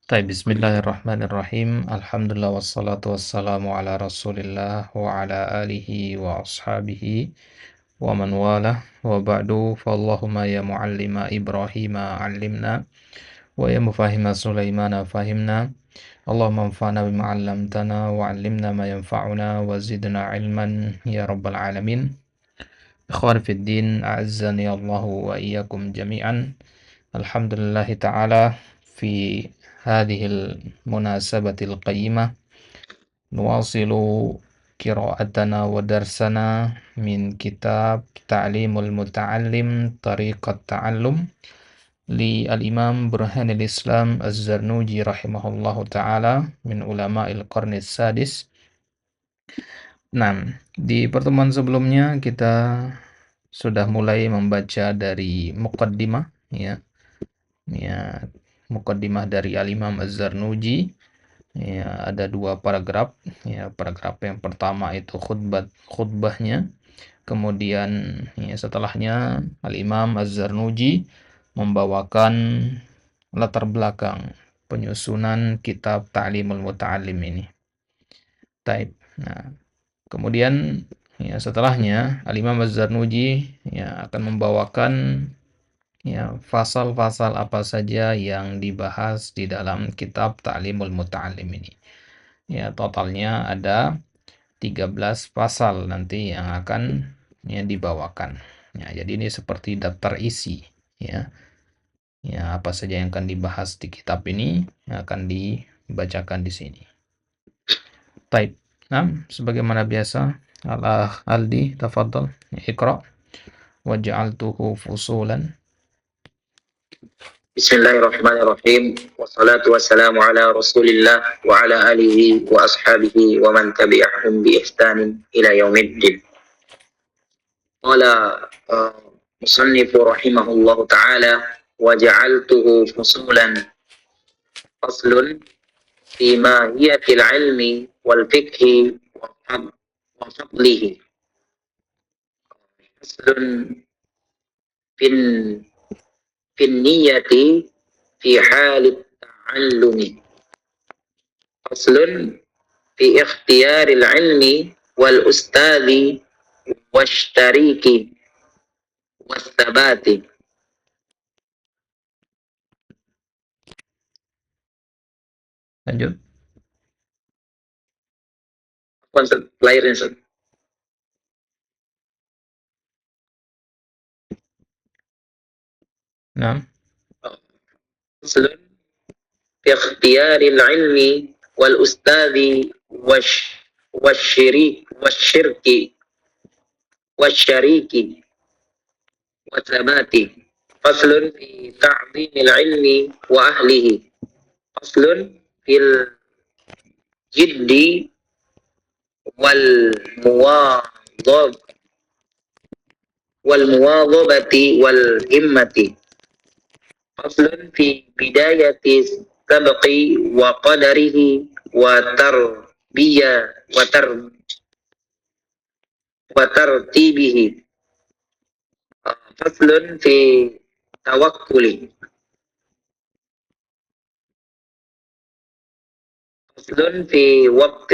Bismillahirrahmanirrahim. Alhamdulillah wassalatu wassalamu ala Rasulillah wa ala alihi wa ashabihi wa man walah wa ba'du fallahumma ya muallima Ibrahima 'allimna wa ya mufahima Sulaimana fahimna. Allahumma anfa'na bima 'allamtana wa 'allimna ma yanfa'una wa zidna 'ilman ya rabbal alamin. Ikhwan fid din, a'azzani Allah wa iyyakum jami'an. Alhamdulillah ta'ala fi هذه المناسبة القيمة نواصل قراءتنا ودرسنا من كتاب تعليم المتعلم طريقة التعلم للإمام برهان الإسلام الزرنوجي رحمه الله تعالى من علماء القرن السادس. Nah, di pertemuan sebelumnya kita sudah mulai membaca dari muqaddimah ya. Muqaddimah dari Al-Imam Az-Zarnuji. Ya, ada dua paragraf. Ya, paragraf yang pertama itu khutbahnya. Kemudian ya, setelahnya Al-Imam Az-Zarnuji membawakan latar belakang penyusunan kitab Ta'limul Muta'allim ini. Nah, kemudian ya, setelahnya Al-Imam Az-Zarnuji ya, akan membawakan ya, pasal-pasal apa saja yang dibahas di dalam kitab Ta'limul Muta'allim ini. Ya, totalnya ada 13 pasal nanti yang akan ya, dibawakan. Ya, jadi ini seperti daftar isi ya. Ya, apa saja yang akan dibahas di kitab ini yang akan dibacakan di sini. Nah, sebagaimana biasa, Aldi, tafadhal, Iqra. Waja'altuhu fusulan. Bismillahirrahmanirrahim. Wassalatu wassalamu ala Rasulillah wa ala alihi wa ashabihi wa man tabi'ahum bi ihsanin ila yaumiddin. Qala musannifu rahimahullahu ta'ala wa ja'altuhu fusulan faslun fi mahiyatil ilmi wal fiqhi wa fadlihi. Faslun في النية في حال التعلم فصل في اختيار العلم والأستاذ والشريك والثبات. Lanjut. Lahirnya Nah. فصل في اختيار العلم والأستاذ والشريك والثبات. فصل في تعظيم العلم وأهله. فصل في الجد والمواظبة والهمة. فصل في بداية السبق وقدره وترتيبه. فصل في توكل. فصل في وقت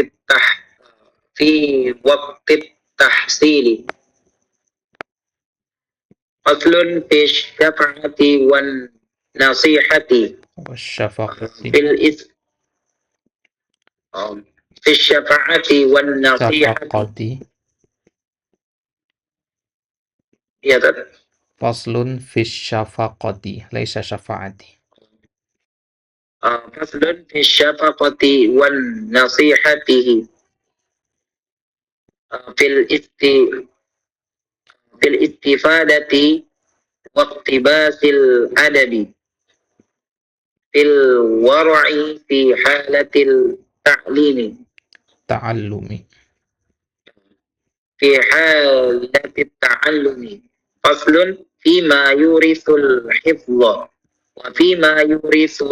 التحصيل. فصل في الشفاعة والنصيحة. في الشفاعة والنصيحة. يا فصل في الشفقة ليس شفاعتي. فصل في الشفقة والنصيحة في الاستفادة واقتباس الأدب. في الورع في حالة التعلم. في حالة التعلم. فصل فيما يورث الحفظ وفيما يورث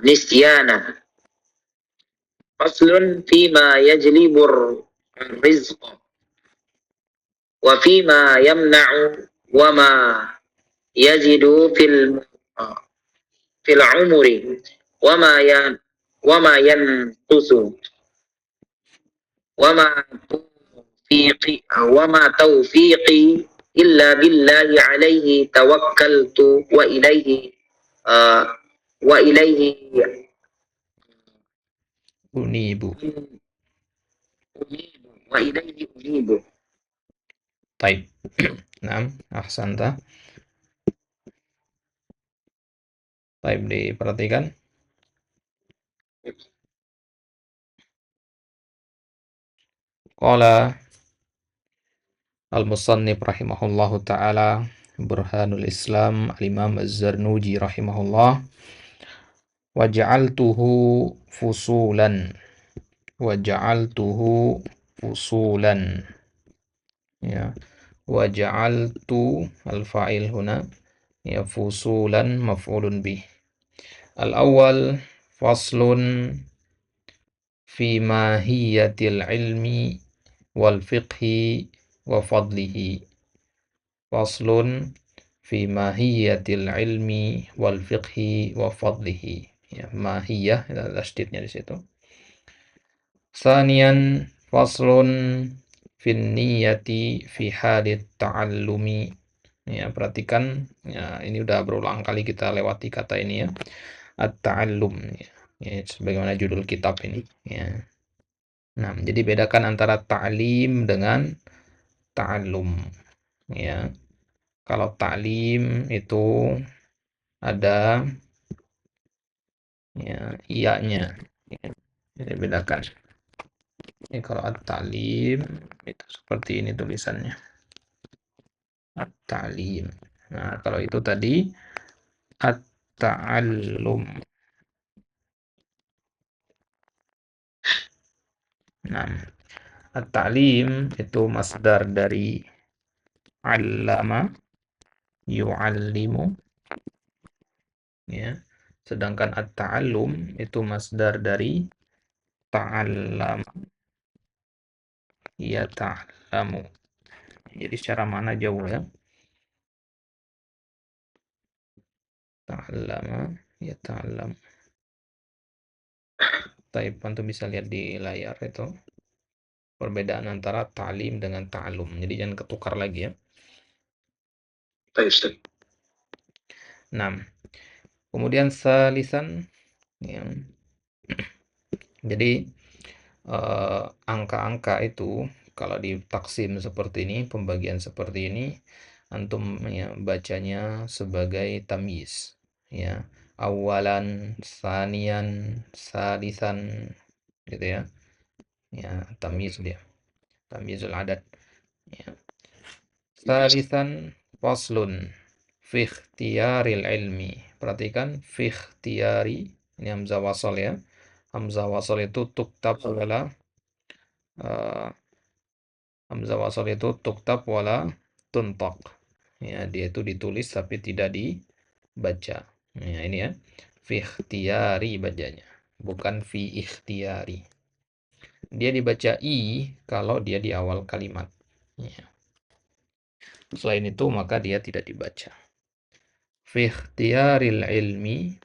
نسيانا. فصل فيما يجلب الرزق وفيما يمنع وما yajidu fil umri wama yan wama yanqusu wama wama taufiqi illa billahi alaihi tawakkaltu uh, wa ilaihi Unibu. wa ilaihi unibu. Taib. Naam, ahsanta. Taib, diperhatikan. Qala al-musannif rahimahullahu ta'ala, Burhanul Islam al-Imam Az-Zarnuji rahimahullah, waja'altuhu fusulan, waja'altuhu fusulan, ya, waja'altu al-fa'il huna, ya, fusulan maf'ulun bih. Al-awwal faslun fi mahiyatil ilmi wal fiqhi wa fadlihi. Faslun fi mahiyatil ilmi wal fiqhi wa fadlihi. Ya, mahiyah ada tasydidnya di situ. Sanian faslun fin niyati fi halit ta'allumi. Ya, perhatikan, ya, ini udah berulang kali kita lewati kata ini, ya. At-ta'allum, ya. Ya, sebagaimana judul kitab ini, ya. Nah, jadi bedakan antara ta'lim dengan ta'allum, ya. Kalau ta'lim itu ada, ya, iyanya, ya. Jadi bedakan. Ini kalau at-ta'lim itu seperti ini tulisannya. At-ta'lim. Nah, kalau itu tadi at-ta'allum. Nah, at-ta'lim itu masdar dari 'allama yu'allimu, ya. Sedangkan at-ta'allum itu masdar dari ta'allama yata'allamu. Jadi secara mana jauh, ya. Ta'allama yata'allam. Taib, antum bisa lihat di layar itu perbedaan antara ta'lim dengan ta'allum. Jadi jangan ketukar lagi, ya. Baik. Nah, kemudian salisan, ya. Jadi angka-angka itu kalau ditaksim seperti ini, pembagian seperti ini, antum, ya, bacanya sebagai tamyiz, ya. Awalan, sanian, salisan, gitu, ya. Ya, tamyiz dia. Tamyizul adad, ya. Salisan faslun fi ikhtiyaril ilmi. Perhatikan fi ikhtiyari, ini hamzah wasal, ya. Hamzah wasal itu tuktab wala hamzah wasal itu tuktab wala tuntak. Ya, dia itu ditulis tapi tidak dibaca. Ya, ini, ya. Fi ikhtiyari bacanya, bukan fi ikhtiyari. Dia dibaca i kalau dia di awal kalimat. Ya. Selain itu maka dia tidak dibaca. Fi ikhtiyaril ilmi,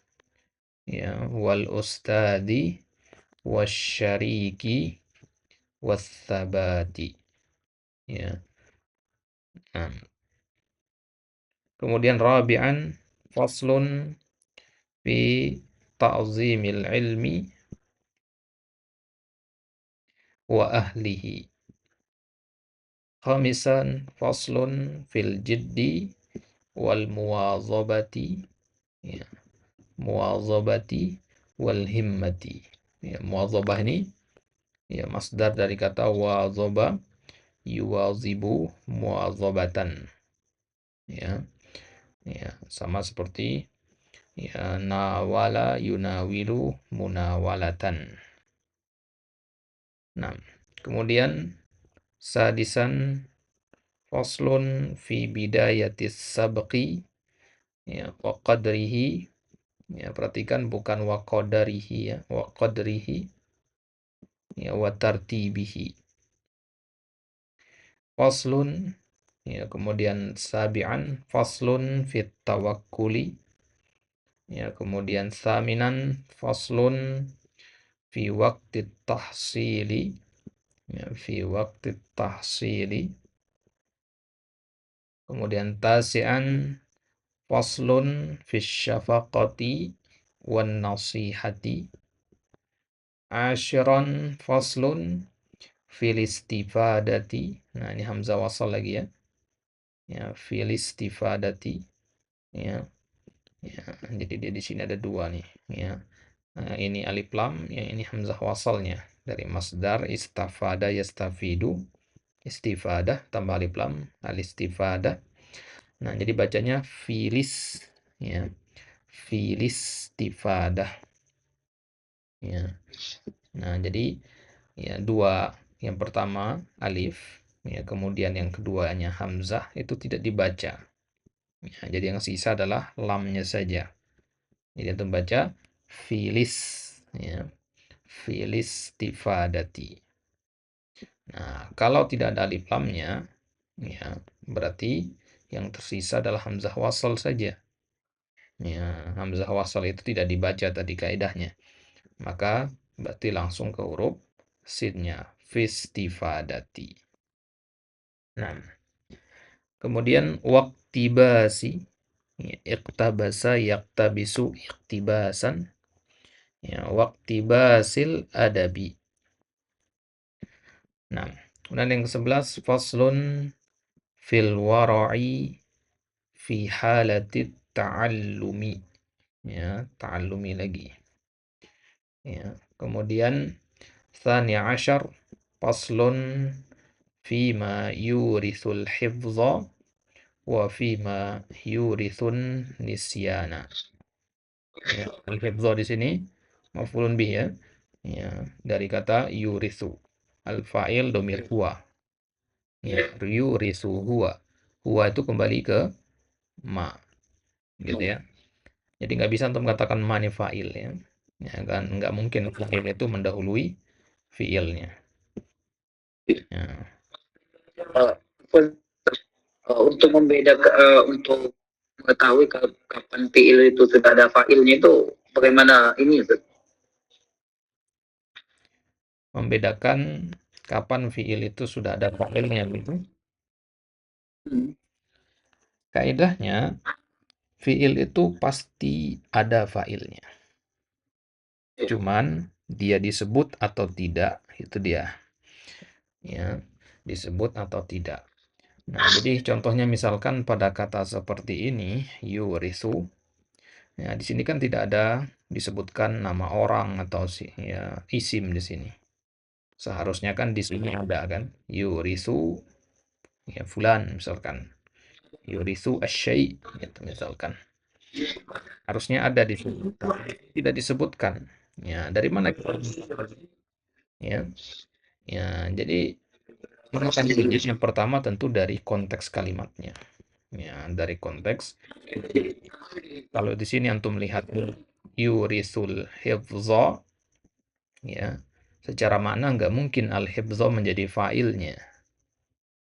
ya, wal ustadi wasyariki wassabati, ya. Nah, kemudian rabi'an faslun fi ta'zimil ilmi wa ahlihi. Khamisan faslun fil jiddi wal muwazabati, ya, muwazabati wal himmati. Ya, muwazabah ini, ya, masdar dari kata wazaba yuwazibu muwazabatan, ya. Ya, sama seperti, ya, nawala yunawilu munawalatan. Nah, kemudian sadisan faslun fi bidayatis sabqi, ya, wa qadrihi, ya, perhatikan bukan wa qadarihi, ya, wa qadrihi, ya, wa tartibihi. Faslun Ya, kemudian sabi'an faslun fit tawakkuli. Ya, kemudian saminan faslun fi waqti tahsili. Ya, fi waqti tahsili. Kemudian tasi'an faslun fi syafaqati wan nasihati. Ashiran faslun fil istifadati. Nah, ini hamzah wasal lagi ya. Ya, fil istifadati. Ya, ya. Jadi dia di sini ada dua nih. Ya. Nah, ini alif lam, yang ini hamzah wasalnya dari masdar istafada yastafidu. Istifadah tambah alif lam, al istifadah. Nah, jadi bacanya filis, ya. Filis istifadah. Ya. Nah, jadi ya dua, yang pertama alif, ya, kemudian yang keduanya hamzah itu tidak dibaca. Ya, jadi yang sisa adalah lamnya saja. Jadi itu baca filis, ya, filis tifadati. Nah, kalau tidak ada alif lamnya, ya, berarti yang tersisa adalah hamzah wasal saja. Ya, hamzah wasal itu tidak dibaca tadi kaidahnya. Maka berarti langsung ke huruf sinnya, fistifadati. Nah, kemudian waktibasi, ya, iktabasa yaktabisu iktibasan, ya, waktibasil adabi. Nah, kemudian yang ke-11 faslun fil wara'i fi halati ta'allumi, ya, ta'allumi lagi, ya. Kemudian tsani asyar faslun fima yurisul hifdha wa fima yurithun nisyana. Ya, al-hifdha di sini maf'ulun bih, ya. Ya, dari kata yurithu. Al-fa'il domir huwa. Ya, yurithu huwa. Huwa itu kembali ke ma, gitu ya. Jadi nggak bisa untuk mengatakan ma ini fa'il, ya. Ya kan, nggak mungkin fa'il itu mendahului fi'ilnya. Ya. Untuk membedakan untuk mengetahui kapan fiil itu sudah ada fa'ilnya itu bagaimana ini Ustaz? Membedakan kapan fi'il itu sudah ada fa'ilnya gitu. Kaidahnya fi'il itu pasti ada fa'ilnya. Cuman dia disebut atau tidak, itu dia. Ya, disebut atau tidak. Nah, jadi contohnya misalkan pada kata seperti ini, yurithu. Ya, di sini kan tidak ada disebutkan nama orang atau ya, isim di sini. Seharusnya kan di sini ada kan, yurithu, ya, fulan misalkan. Yurithu asyai, gitu misalkan. Harusnya ada di sini, tidak disebutkan. Ya, dari mana kita? Ya, ya, jadi yang pertama tentu dari konteks kalimatnya. Ya, dari konteks. Kalau di sini antum lihat yurisul hifdha, ya, secara makna nggak mungkin al-hifdha menjadi fa'ilnya.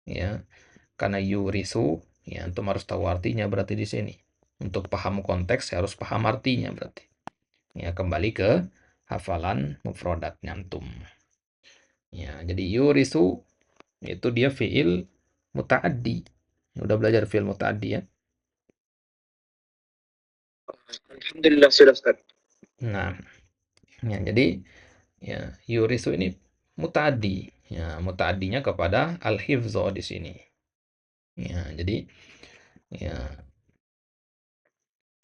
Ya, karena yurisu, ya, antum harus tahu artinya berarti di sini. Untuk paham konteks harus paham artinya berarti. Ya, kembali ke hafalan mufradatnya antum. Ya, jadi yurisu itu dia fi'il muta'addi. Udah belajar fi'il muta'addi, ya. Alhamdulillah sudah Ustaz. Nah, ya, jadi ya, yurisu ini muta'addi. Ya, muta'addinya kepada al-hifdha di sini. Ya, jadi ya,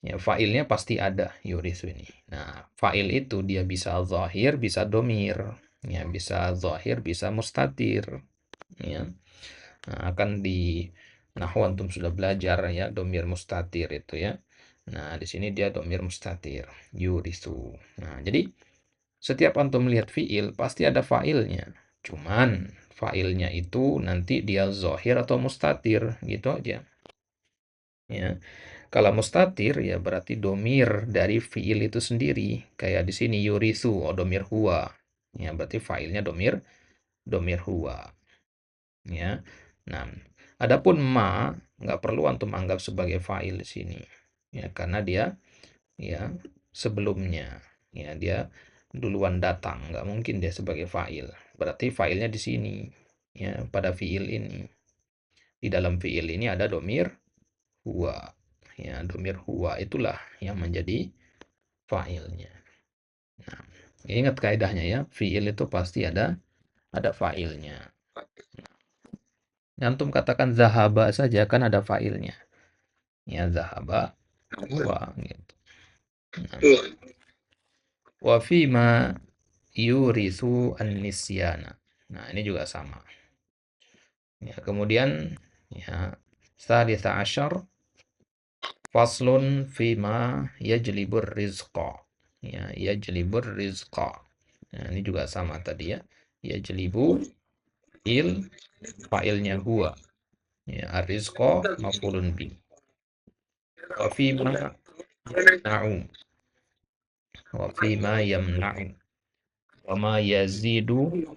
ya, fa'ilnya pasti ada yurisu ini. Nah, fa'il itu dia bisa zahir, bisa domir. Ya, bisa zahir, bisa mustatir. Ya. Nah, akan di nahwu antum sudah belajar ya domir mustatir itu, ya. Nah, di sini dia domir mustatir, yurisu. Nah, jadi setiap antum melihat fi'il pasti ada fa'ilnya. Cuman fa'ilnya itu nanti dia zahir atau mustatir, gitu aja. Ya. Kalau mustatir ya berarti domir dari fiil itu sendiri. Kayak di sini yurisu, oh, domir huwa. Ya, berarti failnya domir huwa. Ya. Nah, Adapun ma nggak perlu antum anggap sebagai fa'il di sini. Ya, karena dia ya sebelumnya. Ya, dia duluan datang, nggak mungkin dia sebagai fa'il. Berarti fa'ilnya di sini. Ya, pada fi'il ini. Di dalam fi'il ini ada domir huwa. Ya, domir huwa itulah yang menjadi fa'ilnya. Nah, ingat kaidahnya ya, fi'il itu pasti ada fa'ilnya. Antum katakan zahaba saja kan ada fa'ilnya. Ya, zahaba huwa gitu. Nah, Iya. wa fima yurithu an-nisyana. Nah, ini juga sama. Ya, kemudian ya tsalits asyar faslun fima yajlibur rizqa. Ya, yajlibur rizqa. Nah, ini juga sama tadi ya. Yajlibu il fa'ilnya huwa. Ya, ar-rizqa maf'ulun bi. Wa fima yamna'u. Wa fima yamna'u. Wa ma yazidu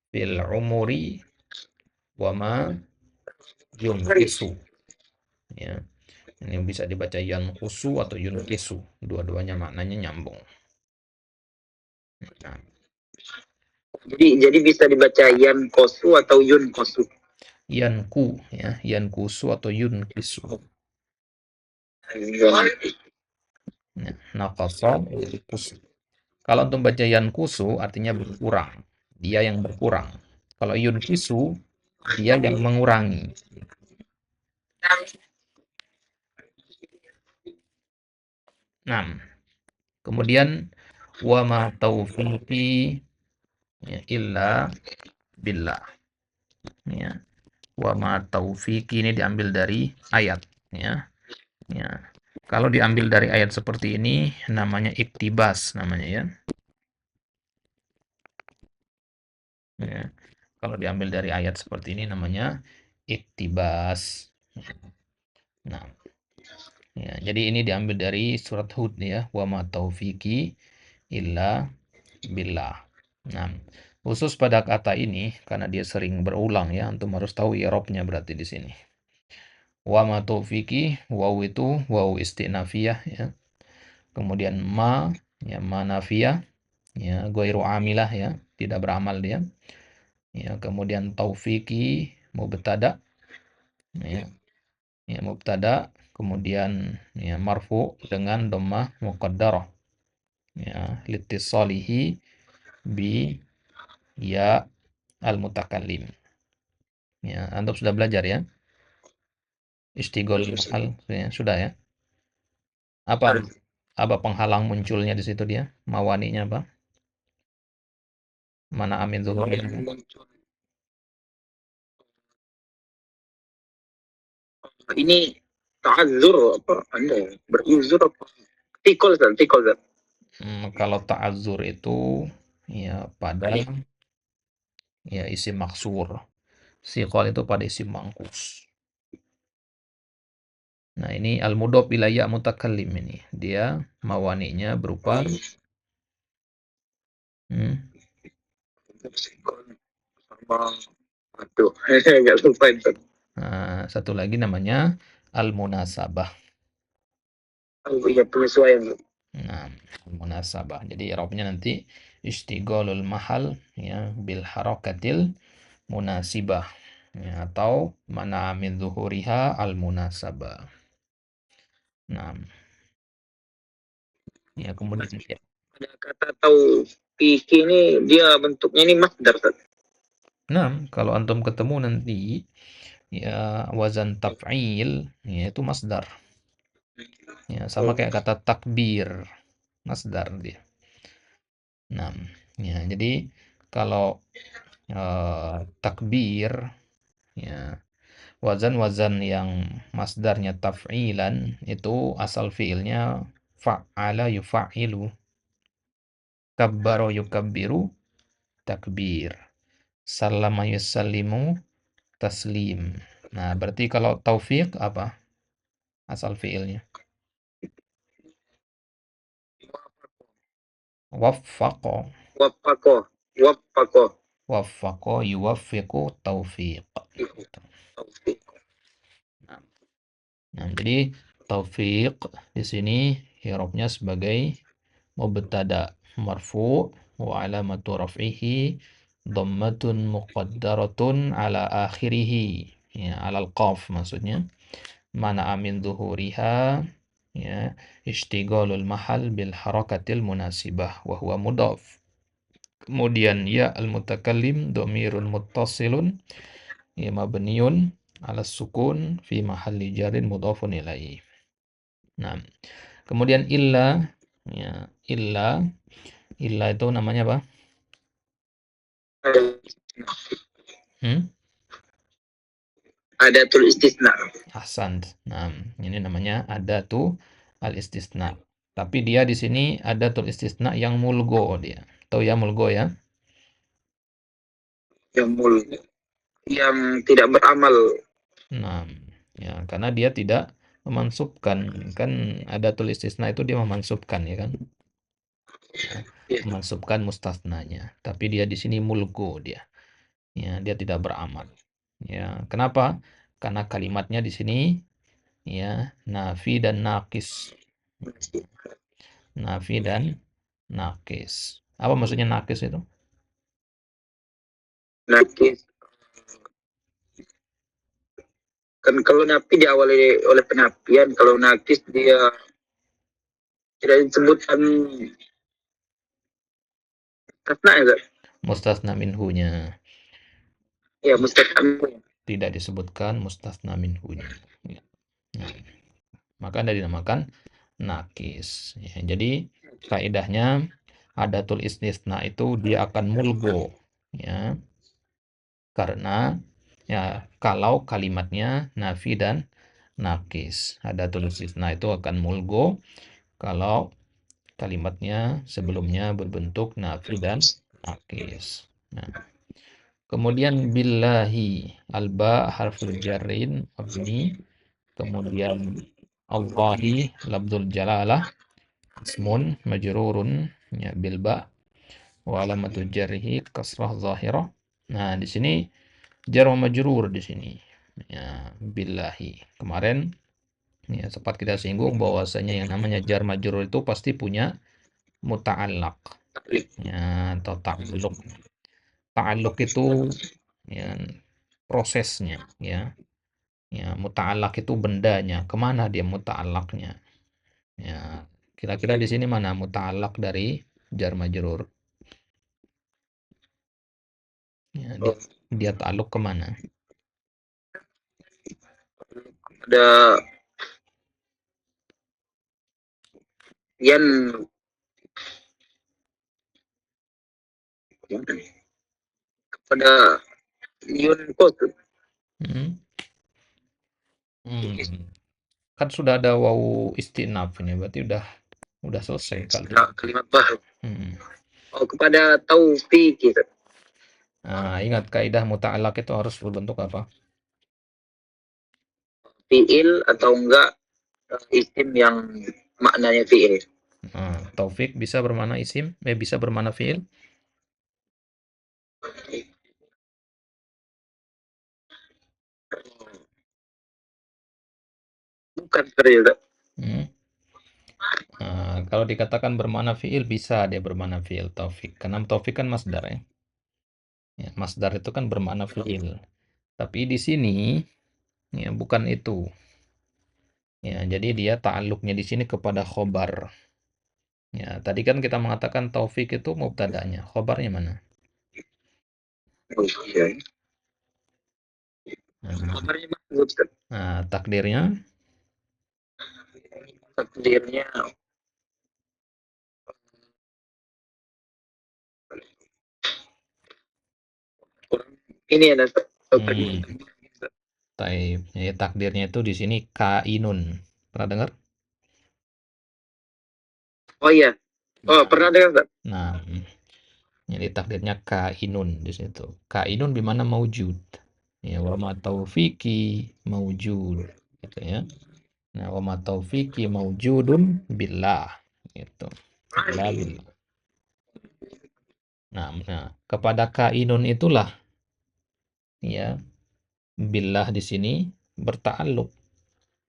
fil umuri wa ma yunqisu. Ya, ini bisa dibaca yanqusu atau yunqisu. Dua-duanya maknanya nyambung. Nah, Jadi bisa dibaca yan kosu atau yun kosu. yanku ya, yankusu atau yunqisu. Ya, naqasa yanqusu. Kalau untuk baca yankusu artinya berkurang. Dia yang berkurang. Kalau yunqisu dia yang mengurangi. Nah, kemudian wa ma taufiqi ya, illa billah. Ya. Wa ma taufiqi ini diambil dari ayat ya. Ya. Kalau diambil dari ayat seperti ini namanya iktibas namanya ya. Ya. Kalau diambil dari ayat seperti ini namanya iktibas. Nah, ya, jadi ini diambil dari surat Hud ya, wa ma taufiqi illa billah. Nah, khusus pada kata ini karena dia sering berulang ya, antum harus tahu i'rabnya berarti di sini. Wa ma taufiqi, waw itu waw istinafiyah ya. Kemudian ma ya ma nafiyah ya, ghairu amilah ya, tidak beramal dia. Ya, kemudian taufiqi mubtada ya. Ya, mubtada kemudian ya marfu dengan dhammah muqaddarah ya, litisalihi bi ya al-mutakallim. Ya, antum sudah belajar ya? Istigol mahal ya, sudah ya? Apa apa penghalang munculnya di situ dia? Mawaninya apa? Mana amin zuhurnya? Ini ta'azzur apa? Anda berzur apa? Tikol. Kalau ta'azzur itu ya pada ya isim maksur. Siqal itu pada isim mangkus. Nah, ini al-mudhof ila ya mutakallim ini. Dia mawaninya berupa hmm, Aduh, nggak lupa itu. satu lagi namanya al-munasabah. Oh iya, penyesuaian. Nah, al-munasabah. Jadi i'rabnya nanti istighalul mahal ya bil harakatil munasibah ya, atau mana min zuhuriha al-munasabah. Nah, ya kemudian ya. Ada kata tahu piki ini dia bentuknya ini masdar, Ustaz. Nah, kalau antum ketemu nanti ya wazan taf'il ya itu masdar. Ya, sama kayak kata takbir, masdar dia. Nah, ya jadi kalau takbir ya wazan-wazan yang masdarnya taf'ilan itu asal fiilnya fa'ala yufa'ilu, kabbaro yukabbiru, takbir, sallama yusallimu, taslim. Nah, berarti kalau taufik apa asal fiilnya? Waffaqo. Wapako, wapako. Waffaqo yuwaffiqu taufiq. Taufik. Nah, jadi taufik di sini i'rabnya sebagai mubtada marfu wa alamatu raf'ihi dhammatun muqaddaratun ala akhirih. Ya, alal qaf maksudnya. Mana amin zuhuriha ya ishtighalul mahal bil harakatil munasibah wa huwa mudhaf. Kemudian ya al mutakallim dhamirun muttasilun ya mabniun ala sukun fi mahalli jarin mudhafun ilaih. Nah, kemudian illa ya illa itu namanya apa? Hmm? Adatul istisna. Ahsan. Nah, ini namanya adatu al-istisna. Tapi dia di sini adatul istisna yang mulgo dia. Tahu ya mulgo ya? Yang mul, yang tidak beramal. Nah, ya karena dia tidak memansubkan. Kan adatul istisna itu dia memansubkan ya kan? Ya, Ya. memansubkan mustasnanya. Tapi dia di sini mulgo dia. Ya, dia tidak beramal. Ya, kenapa? Karena kalimatnya di sini ya nafi dan nakis. Nafi dan nakis. Apa maksudnya nakis itu? Nakis kan kalau napi diawali oleh penapian, kalau nakis dia tidak disebutkan tasna ya Kak? Mustasna minhunya. Ya mustaqam. Tidak disebutkan mustasna minhunya. Ya. Nah, maka ada dinamakan nakis. Ya, jadi kaidahnya adatul istisna itu dia akan mulgo. Ya, karena ya kalau kalimatnya nafi dan nakis. Adatul istisna itu akan mulgo kalau kalimatnya sebelumnya berbentuk nafi dan nakis. Nah, kemudian billahi alba harful jarrin mabni, kemudian Allahi labdul jalalah ismun majrurun ya bilba wa alamatu jarrihi kasrah zahirah. Nah, di sini jar wa majrur di sini. Ya, billahi. Kemarin ya sempat kita singgung bahwasanya yang namanya jar majrur itu pasti punya muta'allaq ya atau ta'alluq. Ta'alluq itu ya prosesnya ya. Ya, muta'allaq itu bendanya. Kemana dia muta'allaqnya? Ya, kira-kira di sini mana muta'allaq dari jar majrur? Ya, dia ta'alluq kemana? Ada yang pada Yun Post. Hmm? Hmm. Kan sudah ada wawu istinaf ini, berarti udah selesai kali. Kalimat baru. Hmm. Oh, kepada Taufik gitu. Nah, ingat kaidah muta'allaq itu harus berbentuk apa? Fiil atau enggak isim yang maknanya fiil. Nah, taufik bisa bermana isim, bisa bermana fiil. Bukan seperti itu. Hmm. Nah, kalau dikatakan bermana fiil bisa dia bermana fiil taufik. Karena taufik kan masdar ya. Ya, masdar itu kan bermakna fiil. Tapi di sini ya bukan itu. Ya, jadi dia ta'alluqnya di sini kepada khobar. Ya, tadi kan kita mengatakan taufik itu mubtada'nya. Khobarnya mana? Oh, iya. Nah, Kabarnya bagus kan. takdirnya Takdirnya kurang ini ya Nas. hmm, taib. Ya, takdirnya itu di sini kainun. Pernah dengar? Oh iya. Oh, Nah, pernah dengar Kak? nah, jadi takdirnya kainun di situ. Kainun bimana maujud. Ya, wa ma taufiqi maujud gitu ya. Nah, wa ma taufiqi maujudun billah gitu. Illa billah. Nah, kepada kainun itulah ya billah di sini berta'alluq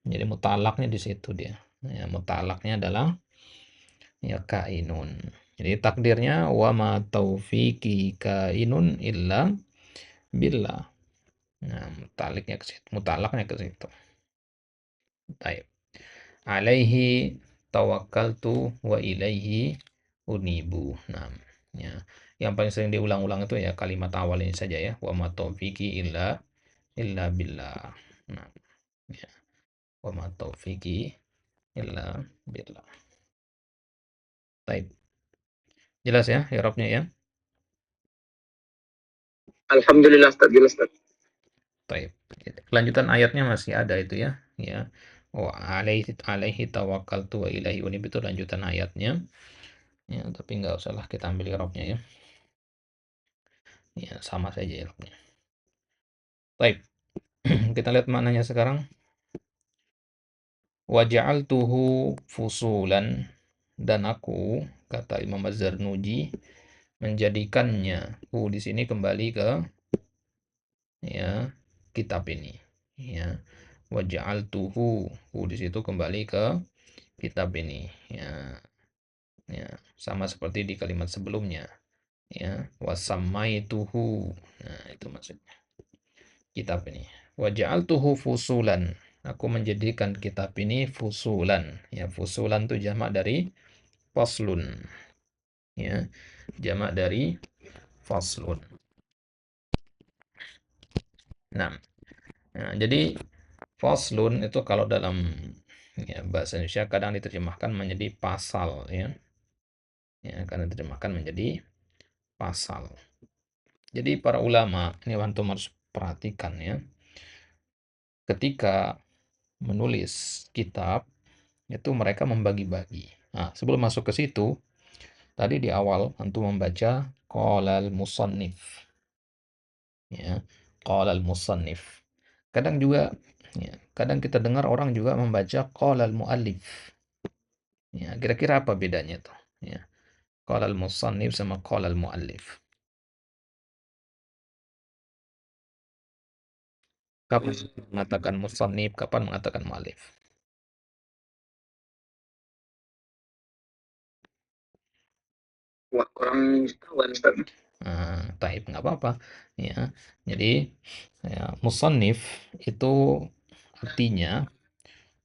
Jadi mutalaknya di situ dia. Ya, mutalaknya adalah ya kainun. Jadi takdirnya wa ma taufiqi kainun illa billah. Nah, mutaliknya ke situ, mutalaknya ke situ. Baik. Alaihi tawakkaltu wa ilaihi unibu. Nah, ya. Yang paling sering diulang-ulang itu ya kalimat awal ini saja ya. Wa ma taufiqi illa billah. Nah, ya. Wa ma taufiqi illa billah. Baik. Jelas ya i'rabnya ya? Alhamdulillah Ustaz, jelas Ustaz. Baik. Kelanjutan ayatnya masih ada itu ya. Ya. Wa alaihi tawakkaltu wa ilaihi unib itu lanjutan ayatnya. Ya, tapi nggak usahlah kita ambil i'rabnya ya. Ya, sama saja i'rabnya. Baik. Kita lihat maknanya sekarang. Waja'altuhu fusulan, dan aku, kata Imam Az-Zarnuji, menjadikannya di sini kembali ke ya kitab ini ya. Waja'altuhu di situ kembali ke kitab ini ya. Ya, sama seperti di kalimat sebelumnya ya. Wasamaituhu. Nah, itu maksudnya kitab ini. Waja'altuhu fusulan. Aku menjadikan kitab ini fusulan. Ya, fusulan itu jamak dari faslun. Ya, jamak dari faslun. Nah, jadi faslun itu kalau dalam ya, bahasa Indonesia kadang diterjemahkan menjadi pasal ya. Ya, kadang diterjemahkan menjadi pasal. Jadi para ulama ini antum harus perhatikan ya. Ketika menulis kitab itu mereka membagi-bagi. Nah, sebelum masuk ke situ, tadi di awal antum membaca qalal musannif. Ya, qalal musannif. Kadang juga ya, kadang kita dengar orang juga membaca qalal muallif. Ya, kira-kira apa bedanya tuh? Ya, qalal musannif sama qalal muallif. Kapan mengatakan musannif, kapan mengatakan muallif? Wah, kurang tahu Ustaz. Taib nggak apa-apa. Ya, jadi ya, musannif itu artinya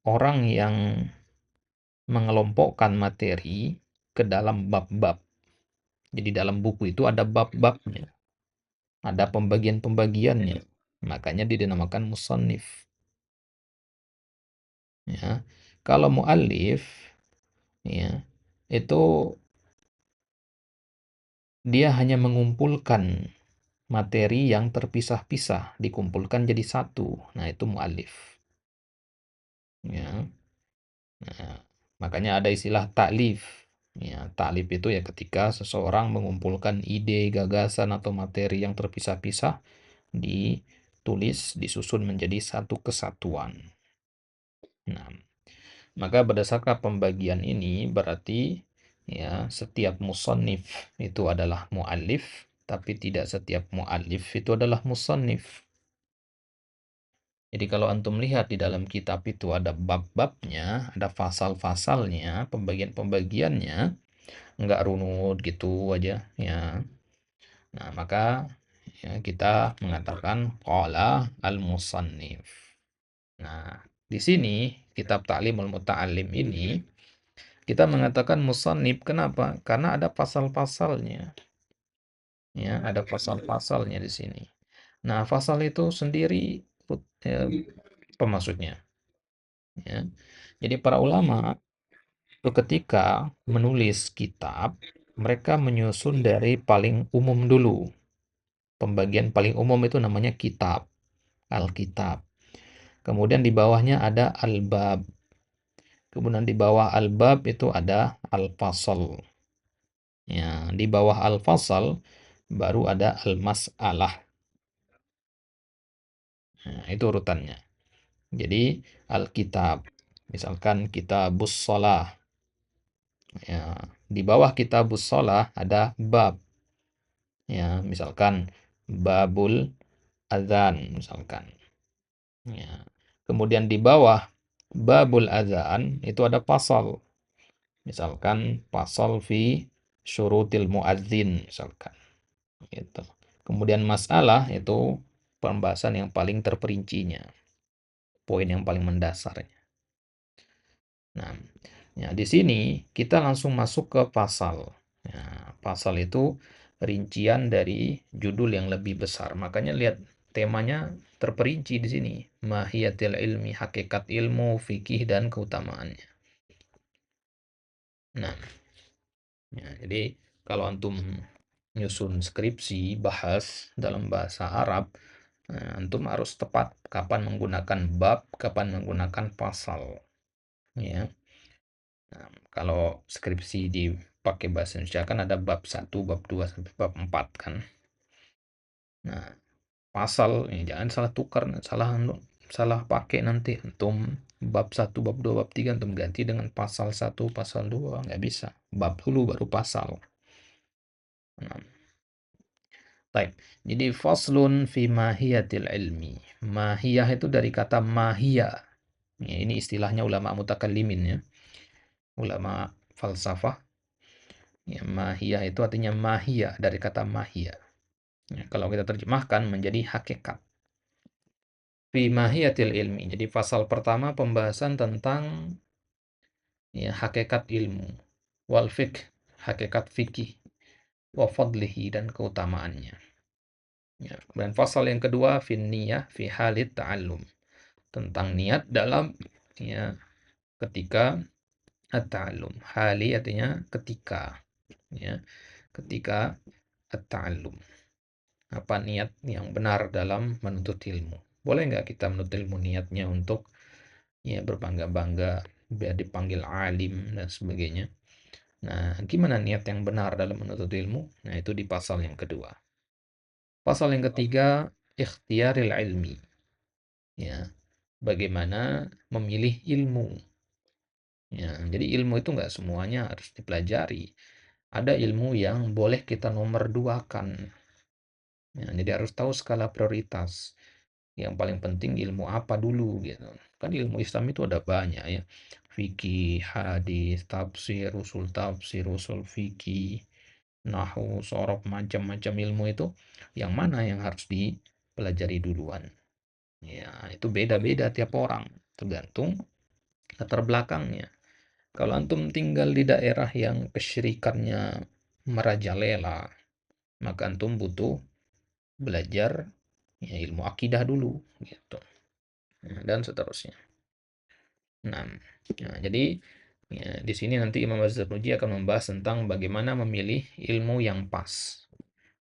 orang yang mengelompokkan materi ke dalam bab-bab. Jadi dalam buku itu ada bab-babnya, ada pembagian-pembagiannya. Makanya dinamakan musannif. Ya. Kalau muallif ya, itu dia hanya mengumpulkan materi yang terpisah-pisah, dikumpulkan jadi satu. Nah, itu muallif. Ya. Nah, makanya ada istilah taklif. Ya, taklif itu ya ketika seseorang mengumpulkan ide, gagasan atau materi yang terpisah-pisah ditulis, disusun menjadi satu kesatuan. Nah, maka berdasarkan pembagian ini berarti ya setiap musannif itu adalah muallif, tapi tidak setiap muallif itu adalah musannif. Jadi kalau antum lihat di dalam kitab itu ada bab-babnya, ada pasal-pasalnya, pembagian-pembagiannya, nggak runut gitu aja ya. Nah, maka ya, kita mengatakan qala al-musannif. Nah, di sini kitab Ta'limul Muta'allim ini kita mengatakan musannif kenapa? Karena ada pasal-pasalnya. Ya, ada pasal-pasalnya di sini. Nah, pasal itu sendiri apa maksudnya? Ya. Jadi para ulama itu ketika menulis kitab, mereka menyusun dari paling umum dulu. Pembagian paling umum itu namanya kitab, Alkitab. Kemudian di bawahnya ada al-bab. Kemudian di bawah al-bab itu ada al-fasal. Ya, di bawah al-fasal baru ada al-mas'alah. Nah, itu urutannya. Jadi Alkitab, misalkan kitabus shalah. Ya, di bawah kitabus shalah ada bab. Ya, misalkan babul adzan misalkan. Ya. Kemudian di bawah babul adzan itu ada pasal. Misalkan pasal fi syurutil muadzin misalkan gitu. Kemudian masalah itu pembahasan yang paling terperincinya, poin yang paling mendasarnya. Nah, ya di sini kita langsung masuk ke pasal. Ya, pasal itu rincian dari judul yang lebih besar. Makanya lihat temanya terperinci di sini. Mahiyatil ilmi, hakikat ilmu, fikih dan keutamaannya. Nah, ya, jadi kalau antum nyusun skripsi bahas dalam bahasa Arab, antum harus tepat kapan menggunakan bab, kapan menggunakan pasal. Ya. Nah, kalau skripsi dipakai bahasa Indonesia kan ada bab 1, bab 2 sampai bab 4 kan. Nah, pasal ini jangan salah tukar, salah pakai nanti antum bab 1, bab 2, bab 3 antum ganti dengan pasal 1, pasal 2, nggak bisa. Bab dulu baru pasal. Nah, baik. Jadi faslun fi mahiyatil ilmi. Mahiyah itu dari kata mahiyah. Ya, ini istilahnya ulama mutakallimin ya. Ulama falsafah. Ya, mahiyah itu artinya mahiyah dari kata mahiyah. Ya, kalau kita terjemahkan menjadi hakikat. Fi mahiyatil ilmi. Jadi pasal pertama pembahasan tentang ya, hakikat ilmu. Wal fiqh, hakikat fikih. Wa fadlihi dan keutamaannya. Ya, kemudian pasal yang kedua fin niyah fi halit ta'allum. Tentang niat dalam ya, ketika at-ta'allum. Hali artinya ketika. Ya, ketika at-ta'allum. Apa niat yang benar dalam menuntut ilmu? Boleh nggak kita menuntut ilmu niatnya untuk ya berbangga-bangga, biar dipanggil alim dan sebagainya. Nah, gimana niat yang benar dalam menuntut ilmu? Nah, itu di pasal yang kedua. Pasal yang ketiga, ikhtiaril ilmi. Ya, bagaimana memilih ilmu. Ya, jadi ilmu itu nggak semuanya harus dipelajari. Ada ilmu yang boleh kita nomor duakan. Ya, jadi harus tahu skala prioritas. Yang paling penting ilmu apa dulu gitu. Kan ilmu Islam itu ada banyak ya. Fikih, hadis, tafsir, usul fikih, nahwu, sorof, macam-macam ilmu itu yang mana yang harus dipelajari duluan. Ya, itu beda-beda tiap orang, tergantung latar belakangnya. Kalau antum tinggal di daerah yang kesyirikannya merajalela, maka antum butuh belajar ya, ilmu akidah dulu gitu. Dan seterusnya. Nah, jadi ya, di sini nanti Imam Az-Zarnuji akan membahas tentang bagaimana memilih ilmu yang pas.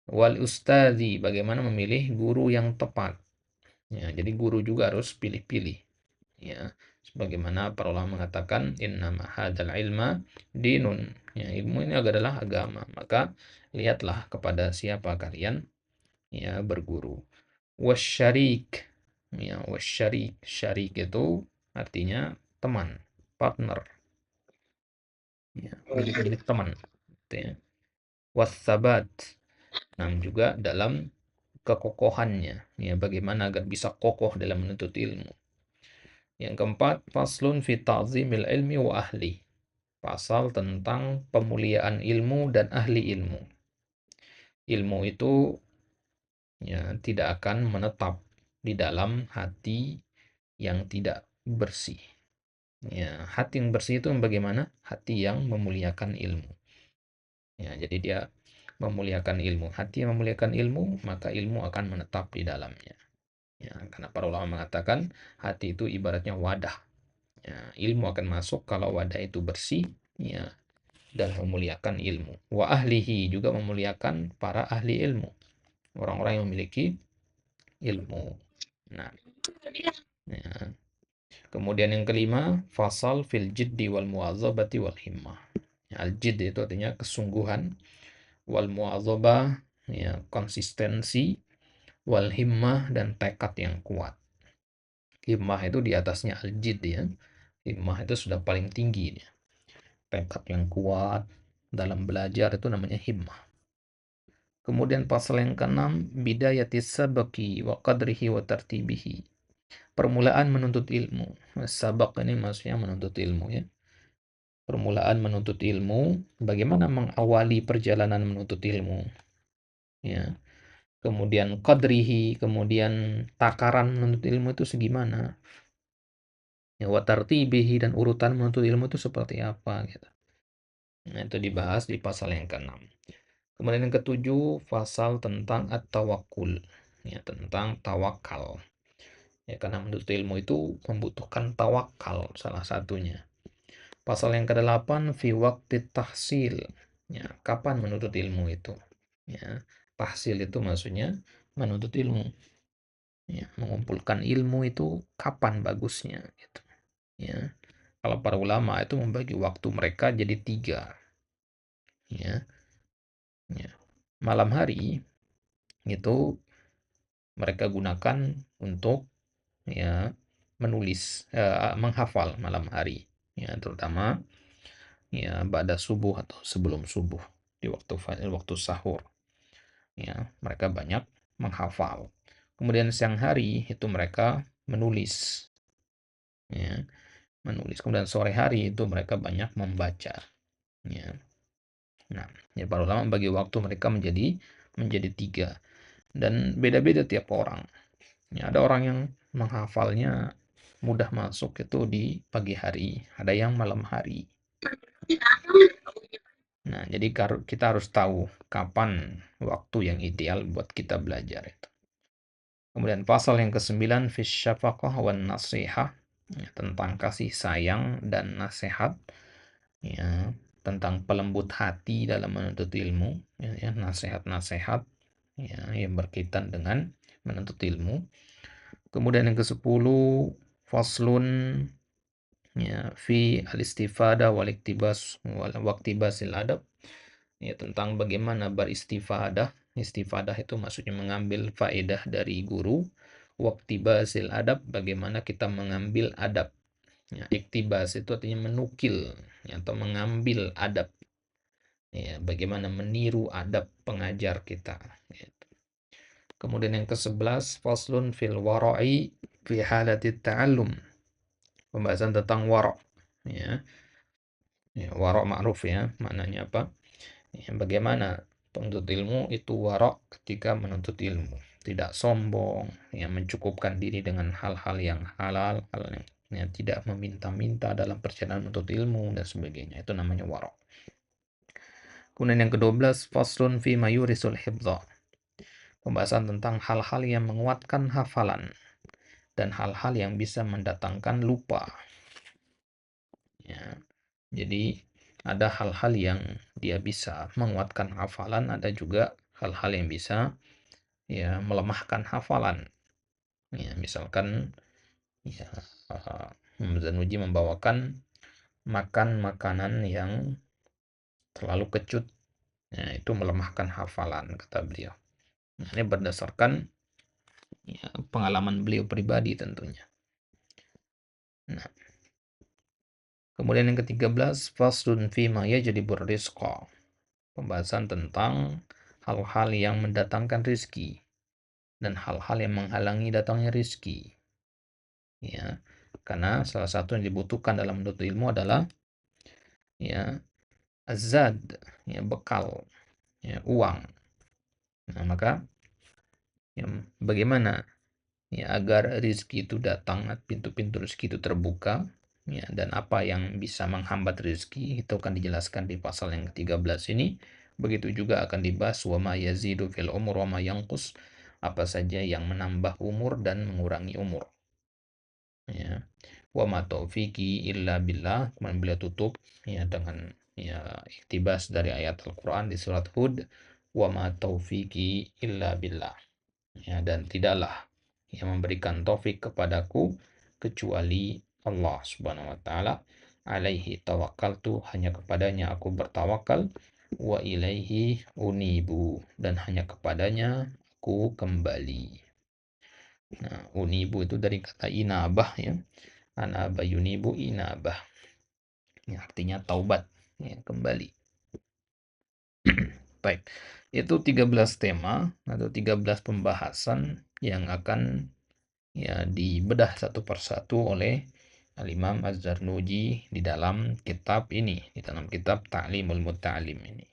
Wal ustadzi, bagaimana memilih guru yang tepat. Ya, jadi guru juga harus pilih-pilih. Ya, sebagaimana para ulama mengatakan innama hadzal ilma dinun. Ya, ilmu ini adalah agama. Maka lihatlah kepada siapa kalian ya berguru. Wasyarik. Ya, wasyarik. Syarik itu artinya teman, partner. Ya, milik teman. Gitu ya. Wasabat. Nah, juga dalam kekokohannya. Ya, bagaimana agar bisa kokoh dalam menuntut ilmu. Yang keempat, faslun fi ta'zimil ilmi wa ahli. Pasal tentang pemuliaan ilmu dan ahli ilmu. Ilmu itu ya tidak akan menetap di dalam hati yang tidak bersih. Ya, hati yang bersih itu bagaimana? Hati yang memuliakan ilmu. Ya, jadi dia memuliakan ilmu. Hati yang memuliakan ilmu, maka ilmu akan menetap di dalamnya. Ya, karena para ulama mengatakan hati itu ibaratnya wadah. Ya, ilmu akan masuk kalau wadah itu bersih, ya, dan memuliakan ilmu. Wa ahlihi juga memuliakan para ahli ilmu. Orang-orang yang memiliki ilmu. Nah, ya. Kemudian yang kelima, fasal fil jiddi wal muwazabati wal himmah. Al-jidd itu artinya kesungguhan, wal muwazabah ya konsistensi, wal himmah dan tekad yang kuat. Himmah itu di atasnya al-jidd ya. Himmah itu sudah paling tinggi ya. Tekad yang kuat dalam belajar itu namanya himmah. Kemudian pasal yang keenam, bidayatis sabaki wa qadrihi wa tartibihi. Permulaan menuntut ilmu. Sabaq ini maksudnya menuntut ilmu ya. Permulaan menuntut ilmu, bagaimana mengawali perjalanan menuntut ilmu ya. Kemudian qadrihi, kemudian takaran menuntut ilmu itu segimana. Ya, wa tartibihi, dan urutan menuntut ilmu itu seperti apa gitu. Nah, itu dibahas di pasal yang ke-6. Kemudian yang ke-7, pasal tentang at-tawakkul. Ya, tentang tawakal. Ya, karena menuntut ilmu itu membutuhkan tawakal salah satunya. Pasal yang ke-8, fi waqti tahsil. Ya, kapan menuntut ilmu itu? Ya, tahsil itu maksudnya menuntut ilmu. Ya, mengumpulkan ilmu itu kapan bagusnya gitu. Ya. Kalau para ulama itu membagi waktu mereka jadi 3. Ya, ya. Malam hari itu mereka gunakan untuk ya menulis, menghafal malam hari. Ya, terutama ya pada subuh atau sebelum subuh di waktu sahur. Ya, mereka banyak menghafal. Kemudian siang hari itu mereka menulis. Ya, menulis. Kemudian sore hari itu mereka banyak membaca. Ya. Nah, ya para ulama bagi waktu mereka menjadi 3, dan beda-beda tiap orang. Ya, ada orang yang menghafalnya mudah masuk itu di pagi hari, ada yang malam hari. Nah, jadi kita harus tahu kapan waktu yang ideal buat kita belajar itu. Kemudian pasal yang ke-9, fi syafaqah wan nasihah, ya, tentang kasih sayang dan nasihat. Ya, tentang pelembut hati dalam menuntut ilmu, ya, nasihat-nasihat ya, yang berkaitan dengan menuntut ilmu. Kemudian yang ke-10, faslun ya fi al-istifada wal iktibas waqtibasil adab, ya, tentang bagaimana beristifadah. Istifadah itu maksudnya mengambil faedah dari guru. Waqtibasil adab, bagaimana kita mengambil adab. Ya, iktibas itu artinya menukil ya, atau mengambil adab. Ya, bagaimana meniru adab pengajar kita. Gitu. Kemudian yang ke-11, faslun fil wara'i fi halati ta'allum. Pembahasan tentang wara'. Ya, ya wara' ma'ruf ya, maknanya apa? Ya, bagaimana penuntut ilmu itu wara' ketika menuntut ilmu. Tidak sombong, ya, mencukupkan diri dengan hal-hal yang halal, hal yang tidak meminta-minta dalam perjalanan menuntut ilmu dan sebagainya. Itu namanya wara'. Kemudian yang ke-12, faslun fi mayurisul hifdha. Pembahasan tentang hal-hal yang menguatkan hafalan dan hal-hal yang bisa mendatangkan lupa. Ya. Jadi ada hal-hal yang dia bisa menguatkan hafalan, ada juga hal-hal yang bisa ya melemahkan hafalan. Ya, misalkan ya Zanuji membawakan makan makanan yang terlalu kecut, ya, itu melemahkan hafalan kata beliau. Nah, ini berdasarkan ya, pengalaman beliau pribadi tentunya. Nah, kemudian yang ke-13, faslun fi ma yajlibur rizqa. Pembahasan tentang hal-hal yang mendatangkan rizki dan hal-hal yang menghalangi datangnya rizki. Ya, karena salah satu yang dibutuhkan dalam menuntut ilmu adalah ya azad, ya bekal, ya uang. Nah, maka ya, bagaimana ya agar rizki itu datang, pintu-pintu rizki itu terbuka, ya, dan apa yang bisa menghambat rizki itu akan dijelaskan di pasal yang ke-13 ini. Begitu juga akan dibahas wa ma yazidu fil umur wa ma yanqus, apa saja yang menambah umur dan mengurangi umur. Ya, wa ma taufiqi illa billah. Kemudian beliau tutup ya dengan ya iktibas dari ayat Al-Qur'an di surat Hud, wa ma taufiqi illa billah. Ya, dan tidaklah yang memberikan taufik kepadaku kecuali Allah Subhanahu wa taala. Alaihi tawakkaltu, hanya kepadanya aku bertawakal. Wa ilaihi unibu, dan hanya kepadanya aku kembali. Nah, unibu itu dari kata inabah ya. Anaba yunibu inabah. Ya, artinya taubat, ya, kembali. Baik. Itu 13 tema atau 13 pembahasan yang akan ya dibedah satu persatu oleh Al-Imam Az-Zarnuji di dalam kitab ini, di dalam kitab Ta'limul Muta'alim ini.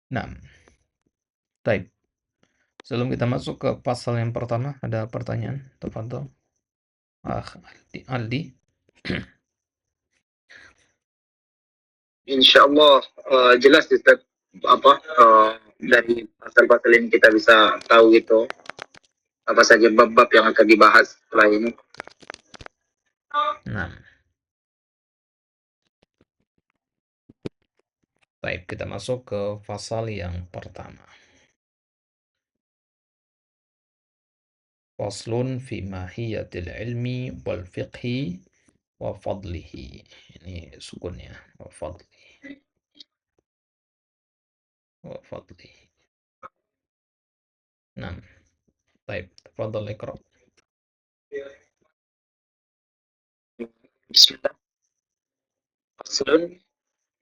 Nah, baik. Sebelum kita masuk ke pasal yang pertama, ada pertanyaan? Tafadhol. Aldi. Insyaallah jelas Ustaz dari pasal-pasal ini kita bisa tahu gitu apa saja bab-bab yang akan dibahas setelah ini. Nah, baik, kita masuk ke pasal yang pertama. Faslun fi mahiyatil ilmi wal fiqhi wa fadlihi. Ini sukunnya, wa fadlihi. Wa fadlihi. Nah, baik, tafadhol iqra. Bismillah. Faslun